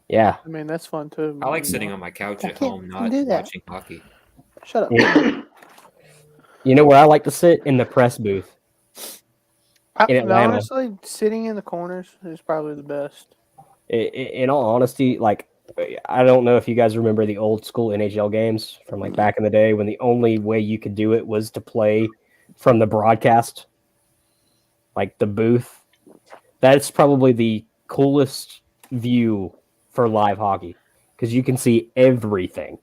Speaker 1: Yeah.
Speaker 5: I mean that's fun too.
Speaker 2: I like sitting on my couch
Speaker 5: I
Speaker 2: at
Speaker 5: can't
Speaker 2: home, not
Speaker 5: do that.
Speaker 2: watching hockey.
Speaker 5: Shut up.
Speaker 1: Yeah. You know where I like to sit? In the press booth. In Atlanta.
Speaker 5: Honestly, sitting in the corners is probably the best.
Speaker 1: In all honesty, like, I don't know if you guys remember the old school NHL games from like back in the day when the only way you could do it was to play from the broadcast, like the booth. That's probably the coolest view for live hockey because you can see everything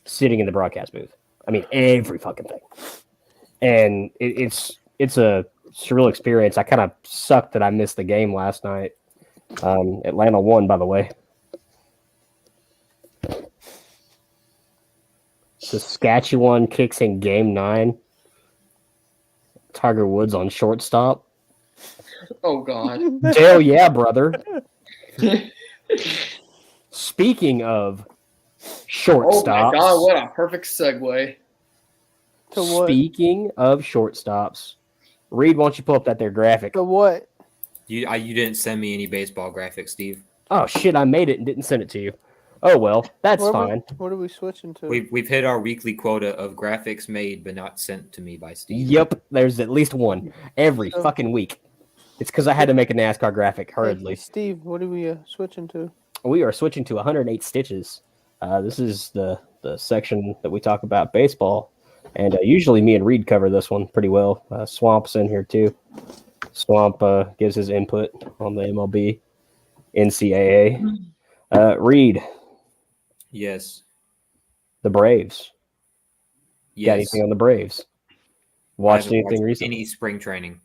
Speaker 1: sitting in the broadcast booth. I mean, every fucking thing. And it's a surreal experience. I kind of sucked that I missed the game last night. Atlanta won, by the way. Saskatchewan kicks in game 9. Tiger Woods on shortstop.
Speaker 4: Oh God.
Speaker 1: Hell yeah, brother. Speaking of shortstops.
Speaker 4: Oh my God! What a perfect segue.
Speaker 5: To what?
Speaker 1: Speaking of shortstops, Reed, why don't you pull up that there graphic?
Speaker 5: The what?
Speaker 2: You didn't send me any baseball graphics, Steve.
Speaker 1: Oh shit, I made it and didn't send it to you. Oh well, that's fine.
Speaker 5: What are we switching to?
Speaker 2: We've hit our weekly quota of graphics made but not sent to me by Steve.
Speaker 1: Yep, there's at least one every
Speaker 5: So-
Speaker 1: fucking week. It's because I had to make a NASCAR graphic
Speaker 5: Hey,
Speaker 1: hurriedly.
Speaker 5: Steve, what are we switching to?
Speaker 1: We are switching to 108 stitches. This is the section that we talk about baseball, and usually me and Reed cover this one pretty well. Swamp's in here too. Swamp gives his input on the MLB, NCAA. Reed,
Speaker 2: Yes.
Speaker 1: the Braves. Got
Speaker 2: Yes.
Speaker 1: anything on the Braves?
Speaker 2: I
Speaker 1: Watched
Speaker 2: haven't
Speaker 1: anything
Speaker 2: watched
Speaker 1: recently?
Speaker 2: Any spring training.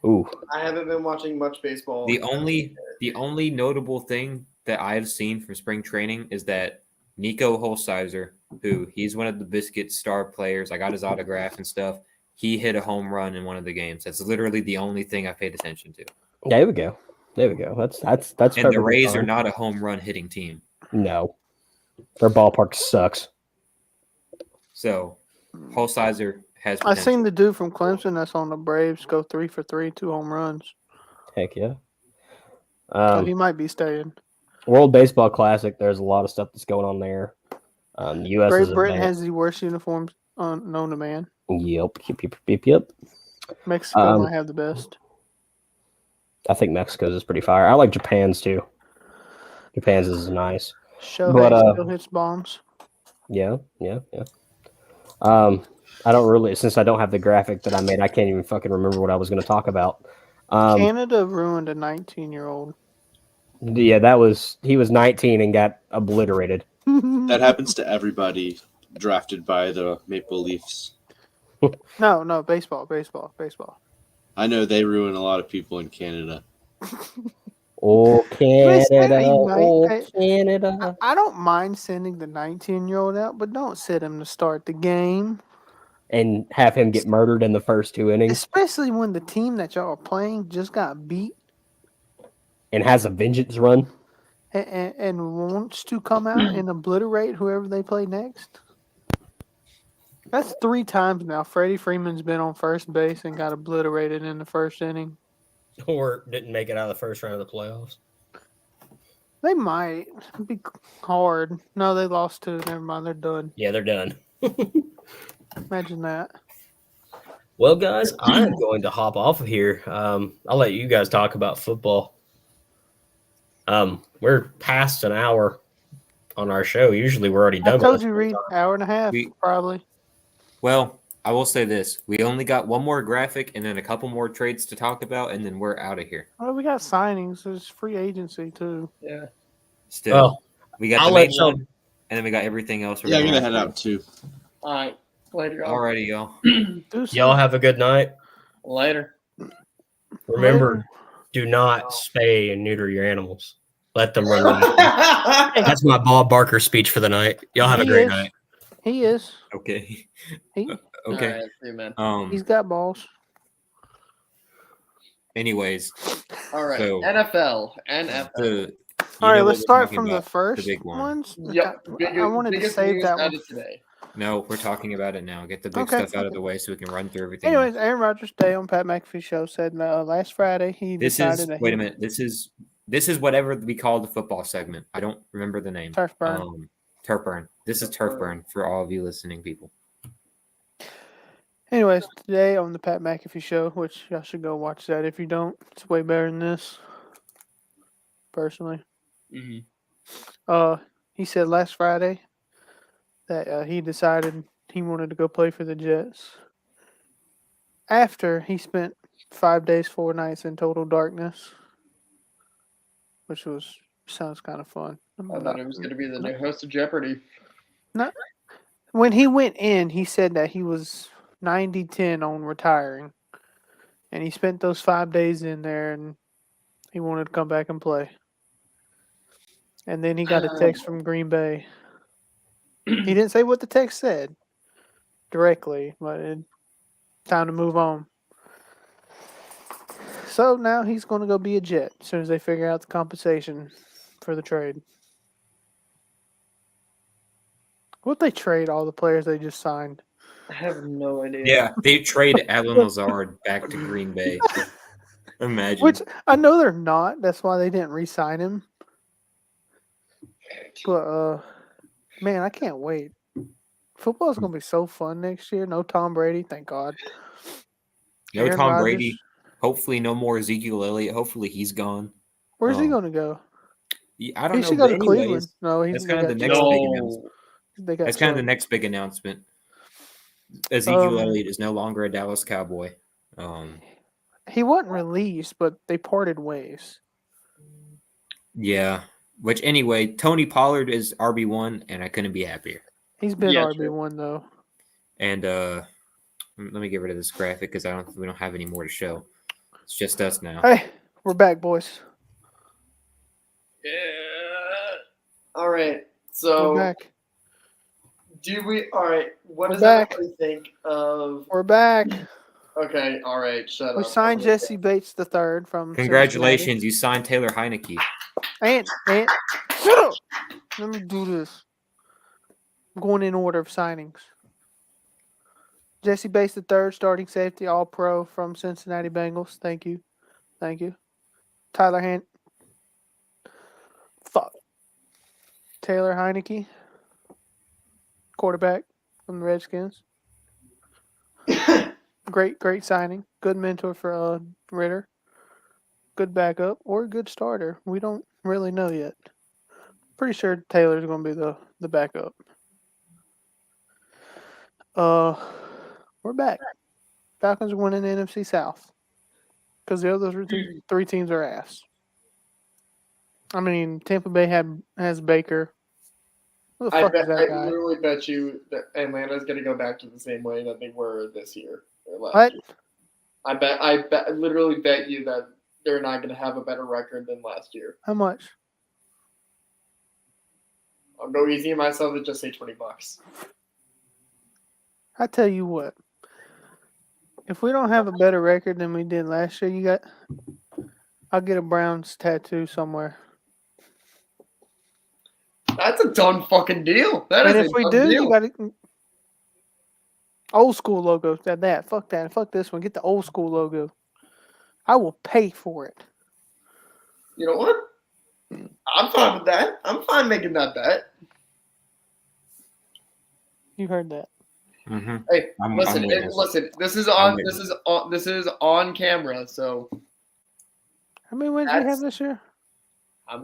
Speaker 1: Ooh,
Speaker 4: I haven't been watching much baseball.
Speaker 2: The only notable thing that I've seen from spring training is that Nico Holsizer, who he's one of the Biscuit star players, I got his autograph and stuff. He hit a home run in one of the games. That's literally the only thing I paid attention to.
Speaker 1: there we go. There we go. That's
Speaker 2: And the
Speaker 1: perfectly
Speaker 2: Rays
Speaker 1: fine.
Speaker 2: are not a home run hitting team.
Speaker 1: No, their ballpark sucks.
Speaker 2: So Holsizer has
Speaker 5: I
Speaker 2: potential.
Speaker 5: seen the dude from Clemson that's on the Braves go 3 for 3, 2 home runs.
Speaker 1: Heck yeah.
Speaker 5: So he might be staying.
Speaker 1: World Baseball Classic. There's a lot of stuff that's going on there. The U.S. is
Speaker 5: Great Britain
Speaker 1: advanced.
Speaker 5: has the worst uniforms known to man.
Speaker 1: Yep. Yep.
Speaker 5: Mexico might have the best.
Speaker 1: I think Mexico's is pretty fire. I like Japan's too. Japan's is nice.
Speaker 5: Shohei still hits bombs.
Speaker 1: Yeah. I don't really, since I don't have the graphic that I made, I can't even fucking remember what I was going to talk about.
Speaker 5: Canada ruined a 19-year-old.
Speaker 1: Yeah, he was 19 and got obliterated.
Speaker 3: That happens to everybody drafted by the Maple Leafs.
Speaker 5: No, baseball.
Speaker 3: I know they ruin a lot of people in Canada.
Speaker 1: Oh, Canada. Oh,
Speaker 5: Hey,
Speaker 1: Canada.
Speaker 5: I don't mind sending the 19-year-old out, but don't sit him to start the game.
Speaker 1: And have him get murdered in the first 2 innings
Speaker 5: Especially when the team that y'all are playing just got beat
Speaker 1: and has a vengeance run.
Speaker 5: and wants to come out and obliterate whoever they play next. That's 3 times now. Freddie Freeman's been on first base and got obliterated in the first inning.
Speaker 1: Or didn't make it out of the first round of the playoffs.
Speaker 5: They might. It'd be hard. No, they lost 2. Never mind. They're done.
Speaker 1: Yeah, they're done.
Speaker 5: Imagine that.
Speaker 1: Well, guys, I'm going to hop off of here. I'll let you guys talk about football. We're past an hour on our show. Usually we're already done.
Speaker 5: I told you, Reed, hour and a half, probably.
Speaker 2: Well, I will say this. We only got one more graphic and then a couple more trades to talk about, and then we're out of here.
Speaker 5: Well, we got signings. There's free agency, too.
Speaker 4: Yeah.
Speaker 2: Still,
Speaker 1: Well,
Speaker 2: we got
Speaker 1: I'll
Speaker 2: the
Speaker 1: let
Speaker 2: main
Speaker 1: y'all-
Speaker 2: one, and then we got everything else.
Speaker 3: Yeah, I'm going to head out too.
Speaker 4: All right. Later, y'all.
Speaker 2: Alrighty, y'all.
Speaker 5: Do some.
Speaker 1: Y'all have a good night.
Speaker 4: Later.
Speaker 1: Remember,
Speaker 5: Later.
Speaker 1: do not spay and neuter your animals. Let them run wild. That's my Bob Barker speech for the night. Y'all have a
Speaker 5: He
Speaker 1: great
Speaker 5: is.
Speaker 1: night.
Speaker 5: He is.
Speaker 2: Okay.
Speaker 5: He
Speaker 2: Okay.
Speaker 4: All right, see you, man.
Speaker 5: he's got balls.
Speaker 2: Anyways,
Speaker 4: All right.
Speaker 2: So-
Speaker 4: NFL.
Speaker 5: All right, let's
Speaker 2: we're
Speaker 5: start
Speaker 2: talking
Speaker 5: from the
Speaker 2: about
Speaker 5: first
Speaker 2: big one.
Speaker 5: ones.
Speaker 4: Yep.
Speaker 5: I wanted to
Speaker 4: biggest
Speaker 5: save
Speaker 4: news
Speaker 5: that
Speaker 4: out
Speaker 5: one.
Speaker 4: of today.
Speaker 2: No, we're talking about it now. Get the big
Speaker 5: Okay,
Speaker 2: stuff out of
Speaker 5: okay.
Speaker 2: the way so we can run through everything.
Speaker 5: Anyways,
Speaker 2: else.
Speaker 5: Aaron Rodgers today on Pat McAfee show said last Friday he
Speaker 2: This
Speaker 5: decided
Speaker 2: is
Speaker 5: that
Speaker 2: wait a minute. This is whatever we call the football segment. I don't remember the name.
Speaker 5: Turf burn.
Speaker 2: Turf burn. This is turf burn for all of you listening people.
Speaker 5: Anyways, today on the Pat McAfee show, which y'all should go watch that. If you don't, it's way better than this. Personally,
Speaker 4: Mm-hmm.
Speaker 5: he said last Friday that he decided he wanted to go play for the Jets. After he spent 5 days, 4 nights in total darkness, which sounds kind of fun.
Speaker 4: I thought it was going to be the new host of Jeopardy.
Speaker 5: When he went in, he said that he was 90-10 on retiring. And he spent those 5 days in there and he wanted to come back and play. And then he got a text from Green Bay. He didn't say what the text said directly, but time to move on. So now he's going to go be a Jet as soon as they figure out the compensation for the trade. What they trade all the players they just signed?
Speaker 4: I have no idea.
Speaker 2: Yeah, they trade Alan Lazard back to Green Bay. Imagine.
Speaker 5: Which I know they're not. That's why they didn't re-sign him. But man, I can't wait. Football's gonna be so fun next year. No Tom Brady, thank God.
Speaker 2: No
Speaker 5: Aaron
Speaker 2: Tom
Speaker 5: Rodgers.
Speaker 2: Brady. Hopefully, no more Ezekiel Elliott. Hopefully, he's gone.
Speaker 5: Where's he gonna go?
Speaker 2: I don't
Speaker 5: He
Speaker 2: know.
Speaker 5: should go
Speaker 2: but
Speaker 5: to Cleveland.
Speaker 2: anyways,
Speaker 5: No, he's
Speaker 2: that's kind of the
Speaker 5: got
Speaker 2: next
Speaker 5: Chubb.
Speaker 2: big announcement.
Speaker 5: They got
Speaker 2: That's kind of the
Speaker 5: Chubb.
Speaker 2: next big announcement. Ezekiel
Speaker 5: Um,
Speaker 2: Elliott is no longer a Dallas Cowboy.
Speaker 5: He wasn't released, but they parted ways.
Speaker 2: Yeah. Which anyway, Tony Pollard is RB1, and I couldn't be happier.
Speaker 5: He's been
Speaker 4: Yeah,
Speaker 5: RB1 though.
Speaker 2: And let me get rid of this graphic because we don't have any more to show. It's just us now.
Speaker 5: Hey, we're back, boys.
Speaker 4: Yeah. All right.
Speaker 5: We're
Speaker 4: So,
Speaker 5: back.
Speaker 4: all right. What
Speaker 5: We're
Speaker 4: does
Speaker 5: back.
Speaker 4: everybody think of?
Speaker 5: We're back.
Speaker 4: Okay. All right. Shut up.
Speaker 5: We signed Jesse Bates III from
Speaker 2: Congratulations, you signed Taylor Heineke.
Speaker 5: Cincinnati. And shut up. Let me do this. I'm going in order of signings. Jesse Bates III, starting safety, all pro from Cincinnati Bengals. Thank you. Thank you. Taylor Heineke, quarterback from the Redskins. Great signing. Good mentor for Ritter. Good backup or good starter. We don't really know yet. Pretty sure Taylor's going to be the backup. We're back. Falcons are winning the NFC South because the other three teams are ass. I mean, Tampa Bay has Baker. Who the
Speaker 4: I
Speaker 5: fuck is that guy?
Speaker 4: literally bet you that Atlanta's going to go back to the same way that they were this year or last
Speaker 5: What?
Speaker 4: year. I literally bet you that they're not going to have a better record than last year.
Speaker 5: How much?
Speaker 4: I'll go easy on myself and just say $20.
Speaker 5: I tell you what. If we don't have a better record than we did last year, I'll get a Browns tattoo somewhere.
Speaker 4: That's a done fucking deal. That
Speaker 5: And
Speaker 4: is
Speaker 5: if
Speaker 4: a
Speaker 5: we
Speaker 4: done
Speaker 5: do,
Speaker 4: deal.
Speaker 5: you got to old school logo. That. Fuck that. Fuck this one. Get the old school logo. I will pay for it.
Speaker 4: You know what? I'm fine with that. I'm fine making that bet.
Speaker 5: You heard that.
Speaker 2: Mm-hmm.
Speaker 4: Hey,
Speaker 2: I'm
Speaker 4: listen.
Speaker 2: witness.
Speaker 4: This is on camera. So
Speaker 5: How many wins we have this year?
Speaker 4: how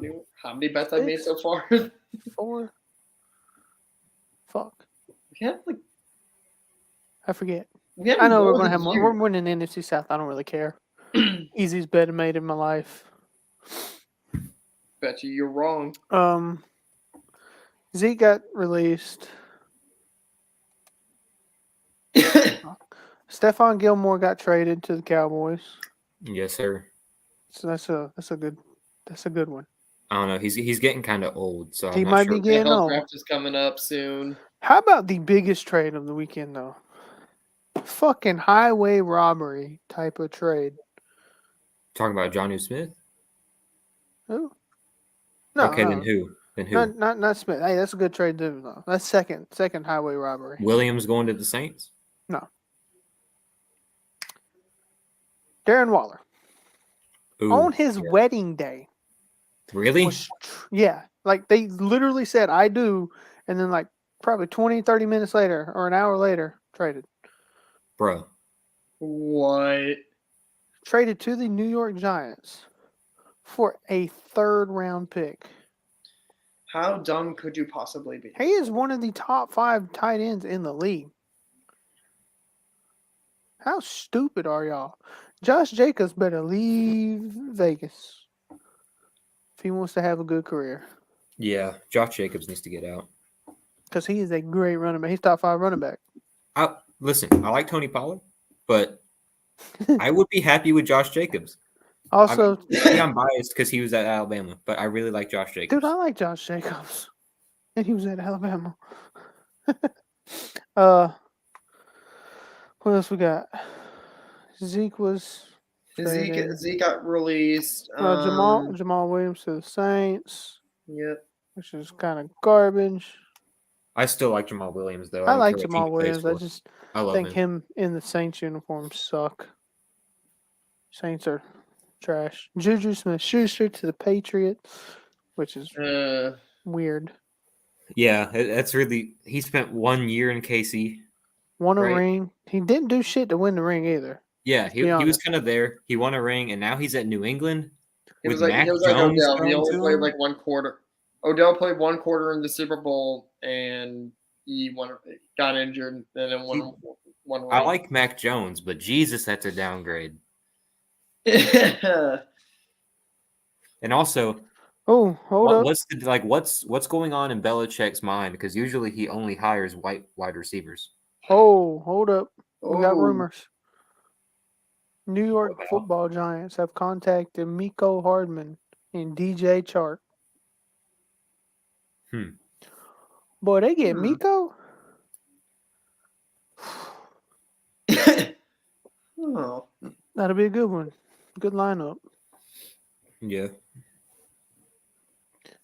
Speaker 4: many bets I made so far?
Speaker 5: 4. Fuck.
Speaker 4: We have like
Speaker 5: I forget.
Speaker 4: we have
Speaker 5: I know we're
Speaker 4: more
Speaker 5: gonna
Speaker 4: than
Speaker 5: have more.
Speaker 4: you.
Speaker 5: We're winning the NFC South. I don't really care. Easiest bet I made in my life.
Speaker 4: Bet you're wrong.
Speaker 5: Zeke got released. Stephon Gilmore got traded to the Cowboys,
Speaker 2: Yes, sir.
Speaker 5: so that's a good one.
Speaker 2: I don't know. He's getting kind of old, so
Speaker 5: He
Speaker 2: I'm not
Speaker 5: might
Speaker 2: sure.
Speaker 5: be getting
Speaker 4: NFL
Speaker 5: old.
Speaker 4: draft is coming up soon.
Speaker 5: How about the biggest trade of the weekend though? Fucking highway robbery type of trade.
Speaker 2: Talking about Jonnu Smith.
Speaker 5: Who? No,
Speaker 2: Okay,
Speaker 5: no,
Speaker 2: then who?
Speaker 5: not Smith. Hey, that's a good trade too. Though. That's second highway robbery.
Speaker 2: Williams going to the Saints?
Speaker 5: No. Darren Waller
Speaker 2: Ooh,
Speaker 5: on his
Speaker 2: yeah.
Speaker 5: wedding day.
Speaker 2: Really?
Speaker 5: Yeah, like they literally said I do, and then like probably 20, 30 minutes later or an hour later traded.
Speaker 2: Bro.
Speaker 4: What?
Speaker 5: Traded to the New York Giants for a 3rd round pick.
Speaker 4: How dumb could you possibly be?
Speaker 5: He is one of the top 5 tight ends in the league. How stupid are y'all? Josh Jacobs better leave Vegas if he wants to have a good career.
Speaker 2: Yeah, Josh Jacobs needs to get out.
Speaker 5: Because he is a great running back. He's top 5 running back.
Speaker 2: Listen, I like Tony Pollard, but I would be happy with Josh Jacobs.
Speaker 5: Also,
Speaker 2: I'm biased because he was at Alabama, but I really like Josh Jacobs.
Speaker 5: dude, I like Josh Jacobs. And he was at Alabama. What else we got? Zeke was traded.
Speaker 4: Zeke got released.
Speaker 5: Jamal Williams to the Saints,
Speaker 4: Yep.
Speaker 5: which is kind of garbage.
Speaker 2: I still like Jamal Williams, though.
Speaker 5: I
Speaker 2: don't
Speaker 5: like
Speaker 2: care what
Speaker 5: Jamal
Speaker 2: team he plays
Speaker 5: Williams. I
Speaker 2: for.
Speaker 5: just
Speaker 2: I love
Speaker 5: think
Speaker 2: him.
Speaker 5: him in the Saints uniform suck. Saints are trash. Juju Smith-Schuster to the Patriots, which is weird.
Speaker 2: Yeah, that's really. He spent 1 year in KC.
Speaker 5: Won a
Speaker 2: Right.
Speaker 5: ring. He didn't do shit to win the ring either.
Speaker 2: Yeah, he was
Speaker 5: honest.
Speaker 2: kind of there. He won a ring, and now he's at New England
Speaker 4: He
Speaker 2: with
Speaker 4: was like
Speaker 2: Mac
Speaker 4: Odell.
Speaker 2: Jones
Speaker 4: He
Speaker 2: thrown
Speaker 4: only
Speaker 2: to
Speaker 4: played
Speaker 2: him.
Speaker 4: like 1 quarter. Odell played 1 quarter in the Super Bowl, and he got injured, and then won one ring.
Speaker 2: I like Mac Jones, but Jesus, that's a downgrade. And also,
Speaker 5: Oh, hold up.
Speaker 2: what's going on in Belichick's mind? Because usually he only hires white wide receivers.
Speaker 5: Oh, hold up. We got
Speaker 4: Oh.
Speaker 5: rumors. New York
Speaker 2: about?
Speaker 5: Football Giants have contacted Miko Hardman and DJ Chark. Boy, they get Miko?
Speaker 4: Oh.
Speaker 5: That'll be a good one. Good lineup.
Speaker 2: Yeah.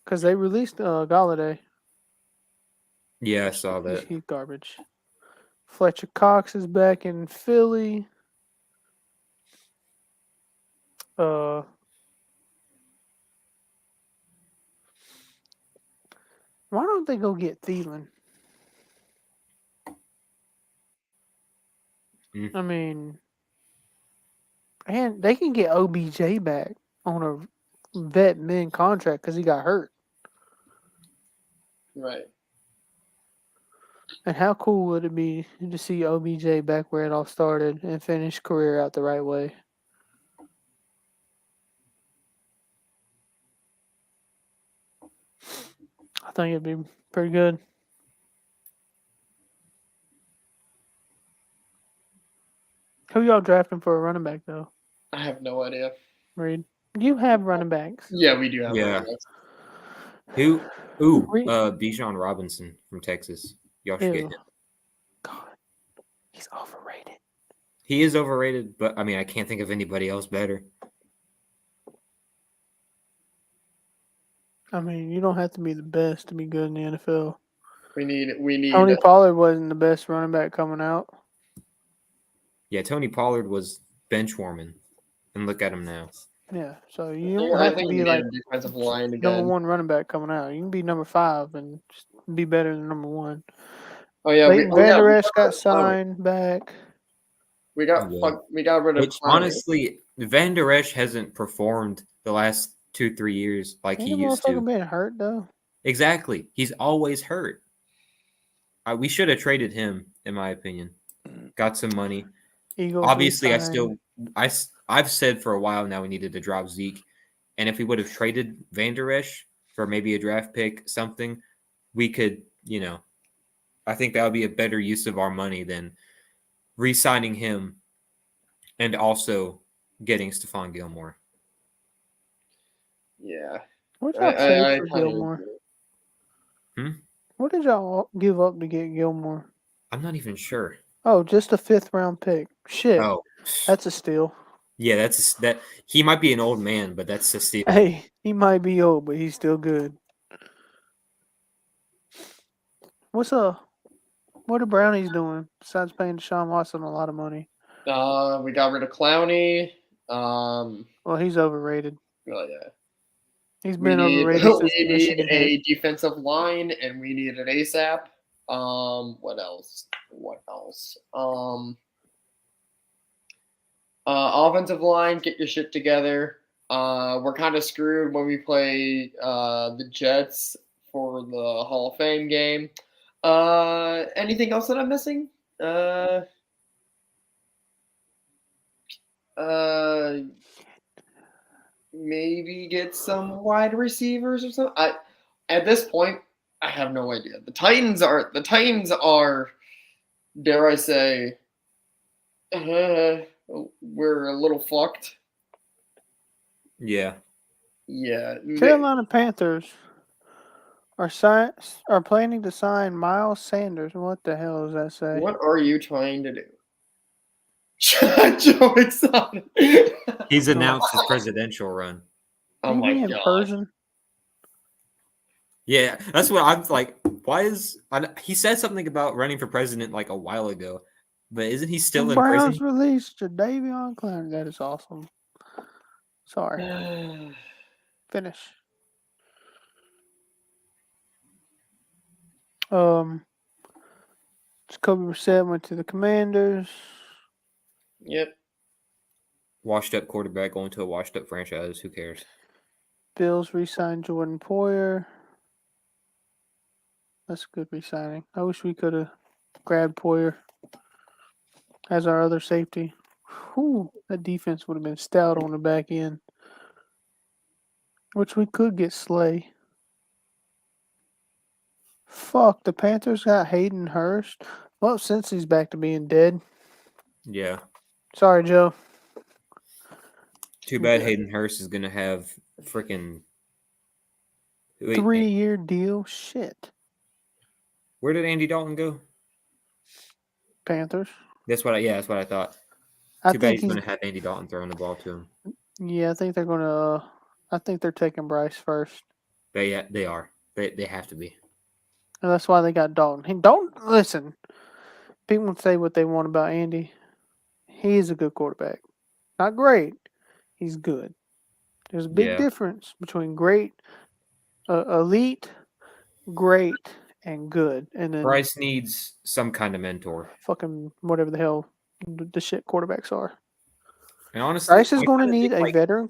Speaker 5: Because they released Galladay.
Speaker 2: Yeah, I saw that.
Speaker 5: He's garbage. Fletcher Cox is back in Philly. Why don't they go get Thielen? I mean, and they can get OBJ back on a vet min contract because he got hurt.
Speaker 4: Right.
Speaker 5: And how cool would it be to see OBJ back where it all started and finish career out the right way? I think it'd be pretty good. Who y'all drafting for a running back, though?
Speaker 4: I have no idea.
Speaker 5: Reed, you have running backs.
Speaker 4: Yeah, we do have.
Speaker 2: Yeah.
Speaker 4: running backs.
Speaker 2: Who? Ooh, Bijan Robinson from Texas. Y'all should get
Speaker 5: Ew.
Speaker 2: him.
Speaker 5: God, he's overrated.
Speaker 2: He is overrated, but I mean, I can't think of anybody else better.
Speaker 5: I mean, you don't have to be the best to be good in the NFL.
Speaker 4: We need.
Speaker 5: Tony Pollard wasn't the best running back coming out.
Speaker 2: Yeah, Tony Pollard was bench warming, and look at him now.
Speaker 5: Yeah, so you don't have to be like
Speaker 4: defensive line
Speaker 5: number
Speaker 4: again.
Speaker 5: 1 running back coming out. You can be number 5 and just be better than number 1.
Speaker 4: Oh yeah,
Speaker 5: Leighton Vander Esch got signed back.
Speaker 4: We got rid of.
Speaker 2: Which honestly, Van Der Esch hasn't performed the last 2-3 years like he used to.
Speaker 5: Been hurt though.
Speaker 2: Exactly, he's always hurt. We should have traded him, in my opinion. Got some money.
Speaker 5: Eagles
Speaker 2: Obviously,
Speaker 5: resigned.
Speaker 2: I've said for a while now we needed to drop Zeke, and if we would have traded Van Der Esch for maybe a draft pick, something, we could, I think that would be a better use of our money than re-signing him and also getting Stephon Gilmore.
Speaker 4: Yeah.
Speaker 5: What did y'all trade
Speaker 4: I
Speaker 5: for
Speaker 4: totally
Speaker 5: Gilmore?
Speaker 4: agree.
Speaker 5: What did y'all give up to get Gilmore?
Speaker 2: I'm not even sure.
Speaker 5: Oh, just a 5th round pick. Shit,
Speaker 2: Oh,
Speaker 5: that's a steal.
Speaker 2: yeah, that. He might be an old man, but that's a steal.
Speaker 5: Hey, he might be old, but he's still good. What are Brownies doing besides paying Deshaun Watson a lot of money?
Speaker 4: We got rid of Clowney.
Speaker 5: Well, he's overrated.
Speaker 4: Well, yeah.
Speaker 5: He's
Speaker 4: We
Speaker 5: been
Speaker 4: need
Speaker 5: overrated since
Speaker 4: we
Speaker 5: the
Speaker 4: need
Speaker 5: Michigan hit.
Speaker 4: a defensive line, and we need it ASAP. What else? Offensive line, get your shit together. We're kind of screwed when we play the Jets for the Hall of Fame game. Anything else that I'm missing? Maybe get some wide receivers or something. At this point, I have no idea. The Titans are, dare I say, we're a little fucked.
Speaker 2: Yeah.
Speaker 4: Yeah.
Speaker 5: Carolina Panthers are planning to sign Miles Sanders. What the hell does that say?
Speaker 4: What are you trying to do? Joe Exotic.
Speaker 2: He's announced his presidential run.
Speaker 4: Oh
Speaker 5: Are you
Speaker 4: my
Speaker 5: being
Speaker 4: god.
Speaker 5: Persian?
Speaker 2: Yeah, that's what I'm like. He said something about running for president like a while ago, but isn't he still
Speaker 5: The
Speaker 2: in
Speaker 5: Browns
Speaker 2: prison?
Speaker 5: released Jadeveon Clowney. That is awesome. Sorry. Finish. Jacoby Brissett went to the Commanders.
Speaker 4: Yep.
Speaker 2: Washed up quarterback going to a washed up franchise. Who cares?
Speaker 5: Bills re-signed Jordan Poyer. That's a good re-signing. I wish we could have grabbed Poyer as our other safety. Whew, that defense would have been stout on the back end. Which we could get Slay. Fuck, the Panthers got Hayden Hurst. Well, since he's back to being dead.
Speaker 2: Yeah.
Speaker 5: Sorry, Joe.
Speaker 2: Too bad Hayden Hurst is gonna have freaking
Speaker 5: 3-year deal. Shit.
Speaker 2: Where did Andy Dalton go?
Speaker 5: Panthers.
Speaker 2: That's what I thought. Too bad he's gonna have Andy Dalton throwing the ball to him.
Speaker 5: Yeah, I think they're gonna. I think they're taking Bryce first.
Speaker 2: They are. They have to be.
Speaker 5: And that's why they got Dalton. Hey, don't listen. People can say what they want about Andy. He is a good quarterback. Not great. He's good. There's a big difference between great, elite, great, and good. And then
Speaker 2: Bryce needs some kind of mentor.
Speaker 5: fucking whatever the hell the shit quarterbacks are.
Speaker 2: And honestly,
Speaker 5: Bryce is going to need a veteran.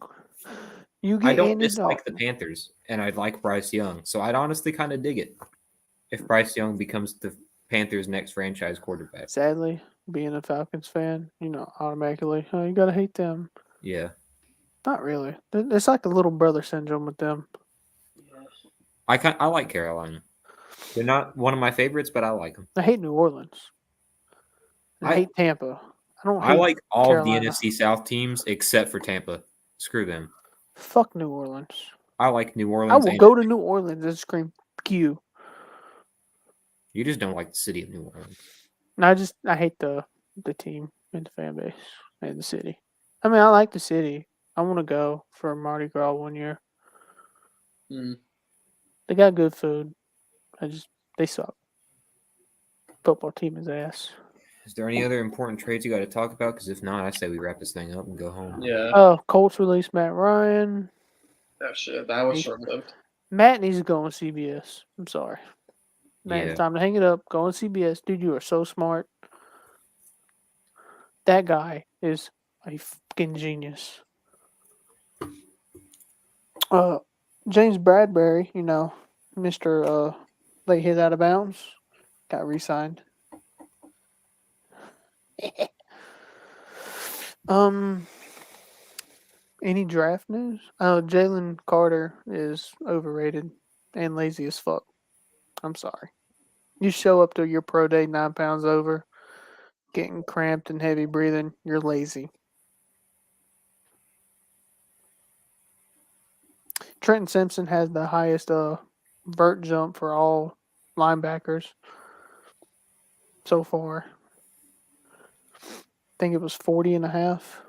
Speaker 5: You get
Speaker 2: I don't
Speaker 5: Andy
Speaker 2: dislike
Speaker 5: Dalton.
Speaker 2: the Panthers, and I like Bryce Young, so I'd honestly kind of dig it if Bryce Young becomes the Panthers' next franchise quarterback.
Speaker 5: Sadly, being a Falcons fan, automatically, you gotta hate them.
Speaker 2: Yeah.
Speaker 5: Not really. It's like a little brother syndrome with them.
Speaker 2: I like Carolina. They're not one of my favorites, but I like them.
Speaker 5: I hate New Orleans. I hate Tampa.
Speaker 2: I like all
Speaker 5: Carolina.
Speaker 2: of the NFC South teams except for Tampa. Screw them.
Speaker 5: Fuck New Orleans.
Speaker 2: I like New Orleans.
Speaker 5: I will go to New Orleans and scream Q.
Speaker 2: You just don't like the city of New Orleans.
Speaker 5: No, I hate the team and the fan base and the city. I mean, I like the city. I want to go for Mardi Gras one year. They got good food. They suck. Football team is ass.
Speaker 2: Is there any other important trades you got to talk about? Because if not, I say we wrap this thing up and go home.
Speaker 4: Yeah.
Speaker 5: Oh, Colts released Matt Ryan.
Speaker 4: Oh shit, that was short-lived.
Speaker 5: Matt needs to go on CBS. I'm sorry. Matt, it's time to hang it up. Go on CBS. Dude, you are so smart. That guy is a fucking genius. James Bradbury, Mr. Late Hit Out of Bounds, got re-signed. Any draft news? Jalen Carter is overrated and lazy as fuck. I'm sorry. You show up to your pro day 9 pounds over, getting cramped and heavy breathing, you're lazy. Trenton Simpson has the highest vert jump for all linebackers so far. I think it was 40 and a half.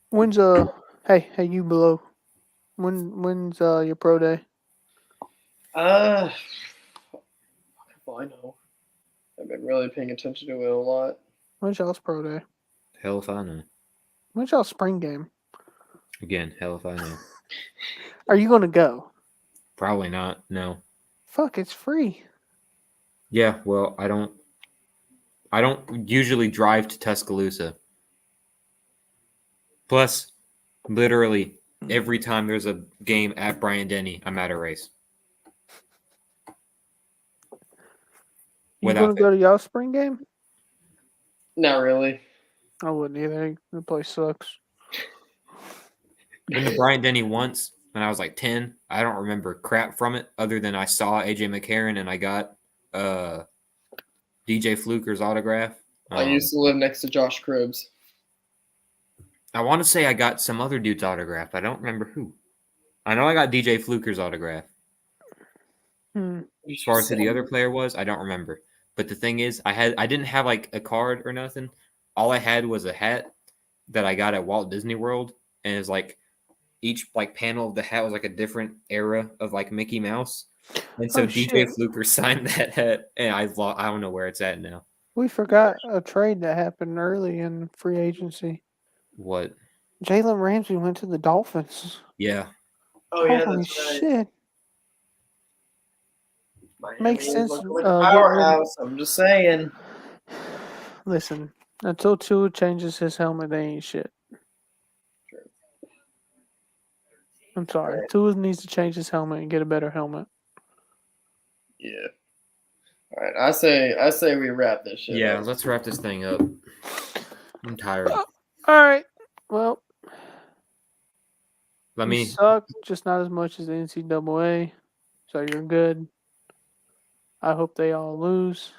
Speaker 5: When's hey you below? When's your pro day?
Speaker 4: Well, I know. I've been really paying attention to it a lot.
Speaker 5: When's y'all's pro day?
Speaker 2: Hell if I know.
Speaker 5: When's y'all's spring game?
Speaker 2: Again, hell if I know.
Speaker 5: Are you gonna go?
Speaker 2: Probably not. No.
Speaker 5: Fuck, it's free.
Speaker 2: Yeah, well, I don't usually drive to Tuscaloosa. Plus, literally every time there's a game at Bryant-Denny, I'm at a race.
Speaker 5: You
Speaker 2: Without
Speaker 5: gonna go to y'all's spring game?
Speaker 4: Not really.
Speaker 5: I wouldn't either. The place sucks.
Speaker 2: Been to Bryant-Denny once when I was like 10. I don't remember crap from it other than I saw AJ McCarron and I got DJ Fluker's autograph.
Speaker 4: I used to live next to Josh Cribbs.
Speaker 2: I want to say I got some other dude's autograph. I don't remember who. I know I got DJ Fluker's autograph. As far as who the other player was, I don't remember. But the thing is, I didn't have like a card or nothing. All I had was a hat that I got at Walt Disney World, and it's like each like panel of the hat was like a different era of like Mickey Mouse. And so DJ Fluker signed that hat, and I don't know where it's at now.
Speaker 5: We forgot a trade that happened early in free agency.
Speaker 2: What?
Speaker 5: Jalen Ramsey went to the Dolphins.
Speaker 2: Yeah.
Speaker 4: Oh yeah,
Speaker 5: Holy
Speaker 4: that's right.
Speaker 5: shit.
Speaker 4: Miami
Speaker 5: Makes sense.
Speaker 4: Like a powerhouse. I'm just saying.
Speaker 5: Listen, until Tua changes his helmet, they ain't shit. I'm sorry.
Speaker 4: Right.
Speaker 5: Tua needs to change his helmet and get a better helmet.
Speaker 4: Yeah. All right. I say we wrap this shit.
Speaker 2: Yeah,
Speaker 4: up.
Speaker 2: let's wrap this thing up. I'm tired.
Speaker 5: All right. Well,
Speaker 2: Let
Speaker 5: you
Speaker 2: me
Speaker 5: suck, just not as much as the NCAA. So you're good. I hope they all lose.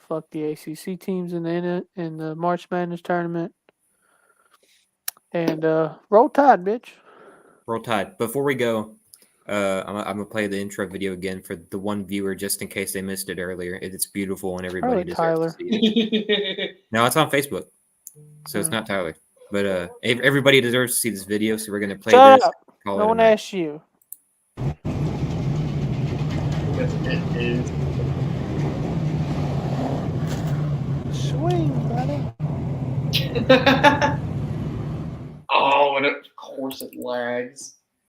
Speaker 5: Fuck the ACC teams in the March Madness tournament. And roll Tide, bitch.
Speaker 2: Roll Tide. Before we go, I'm gonna play the intro video again for the one viewer, just in case they missed it earlier. It's beautiful and everybody deserves
Speaker 5: Tyler.
Speaker 2: to see it. No, it's on Facebook, so it's not Tyler. But everybody deserves to see this video, so we're gonna play
Speaker 5: Shut
Speaker 2: this.
Speaker 5: up.
Speaker 2: Call
Speaker 5: No
Speaker 2: it a
Speaker 5: one
Speaker 2: night.
Speaker 5: asked you.
Speaker 4: It is.
Speaker 5: Swing, buddy.
Speaker 4: Oh, and of course it lags.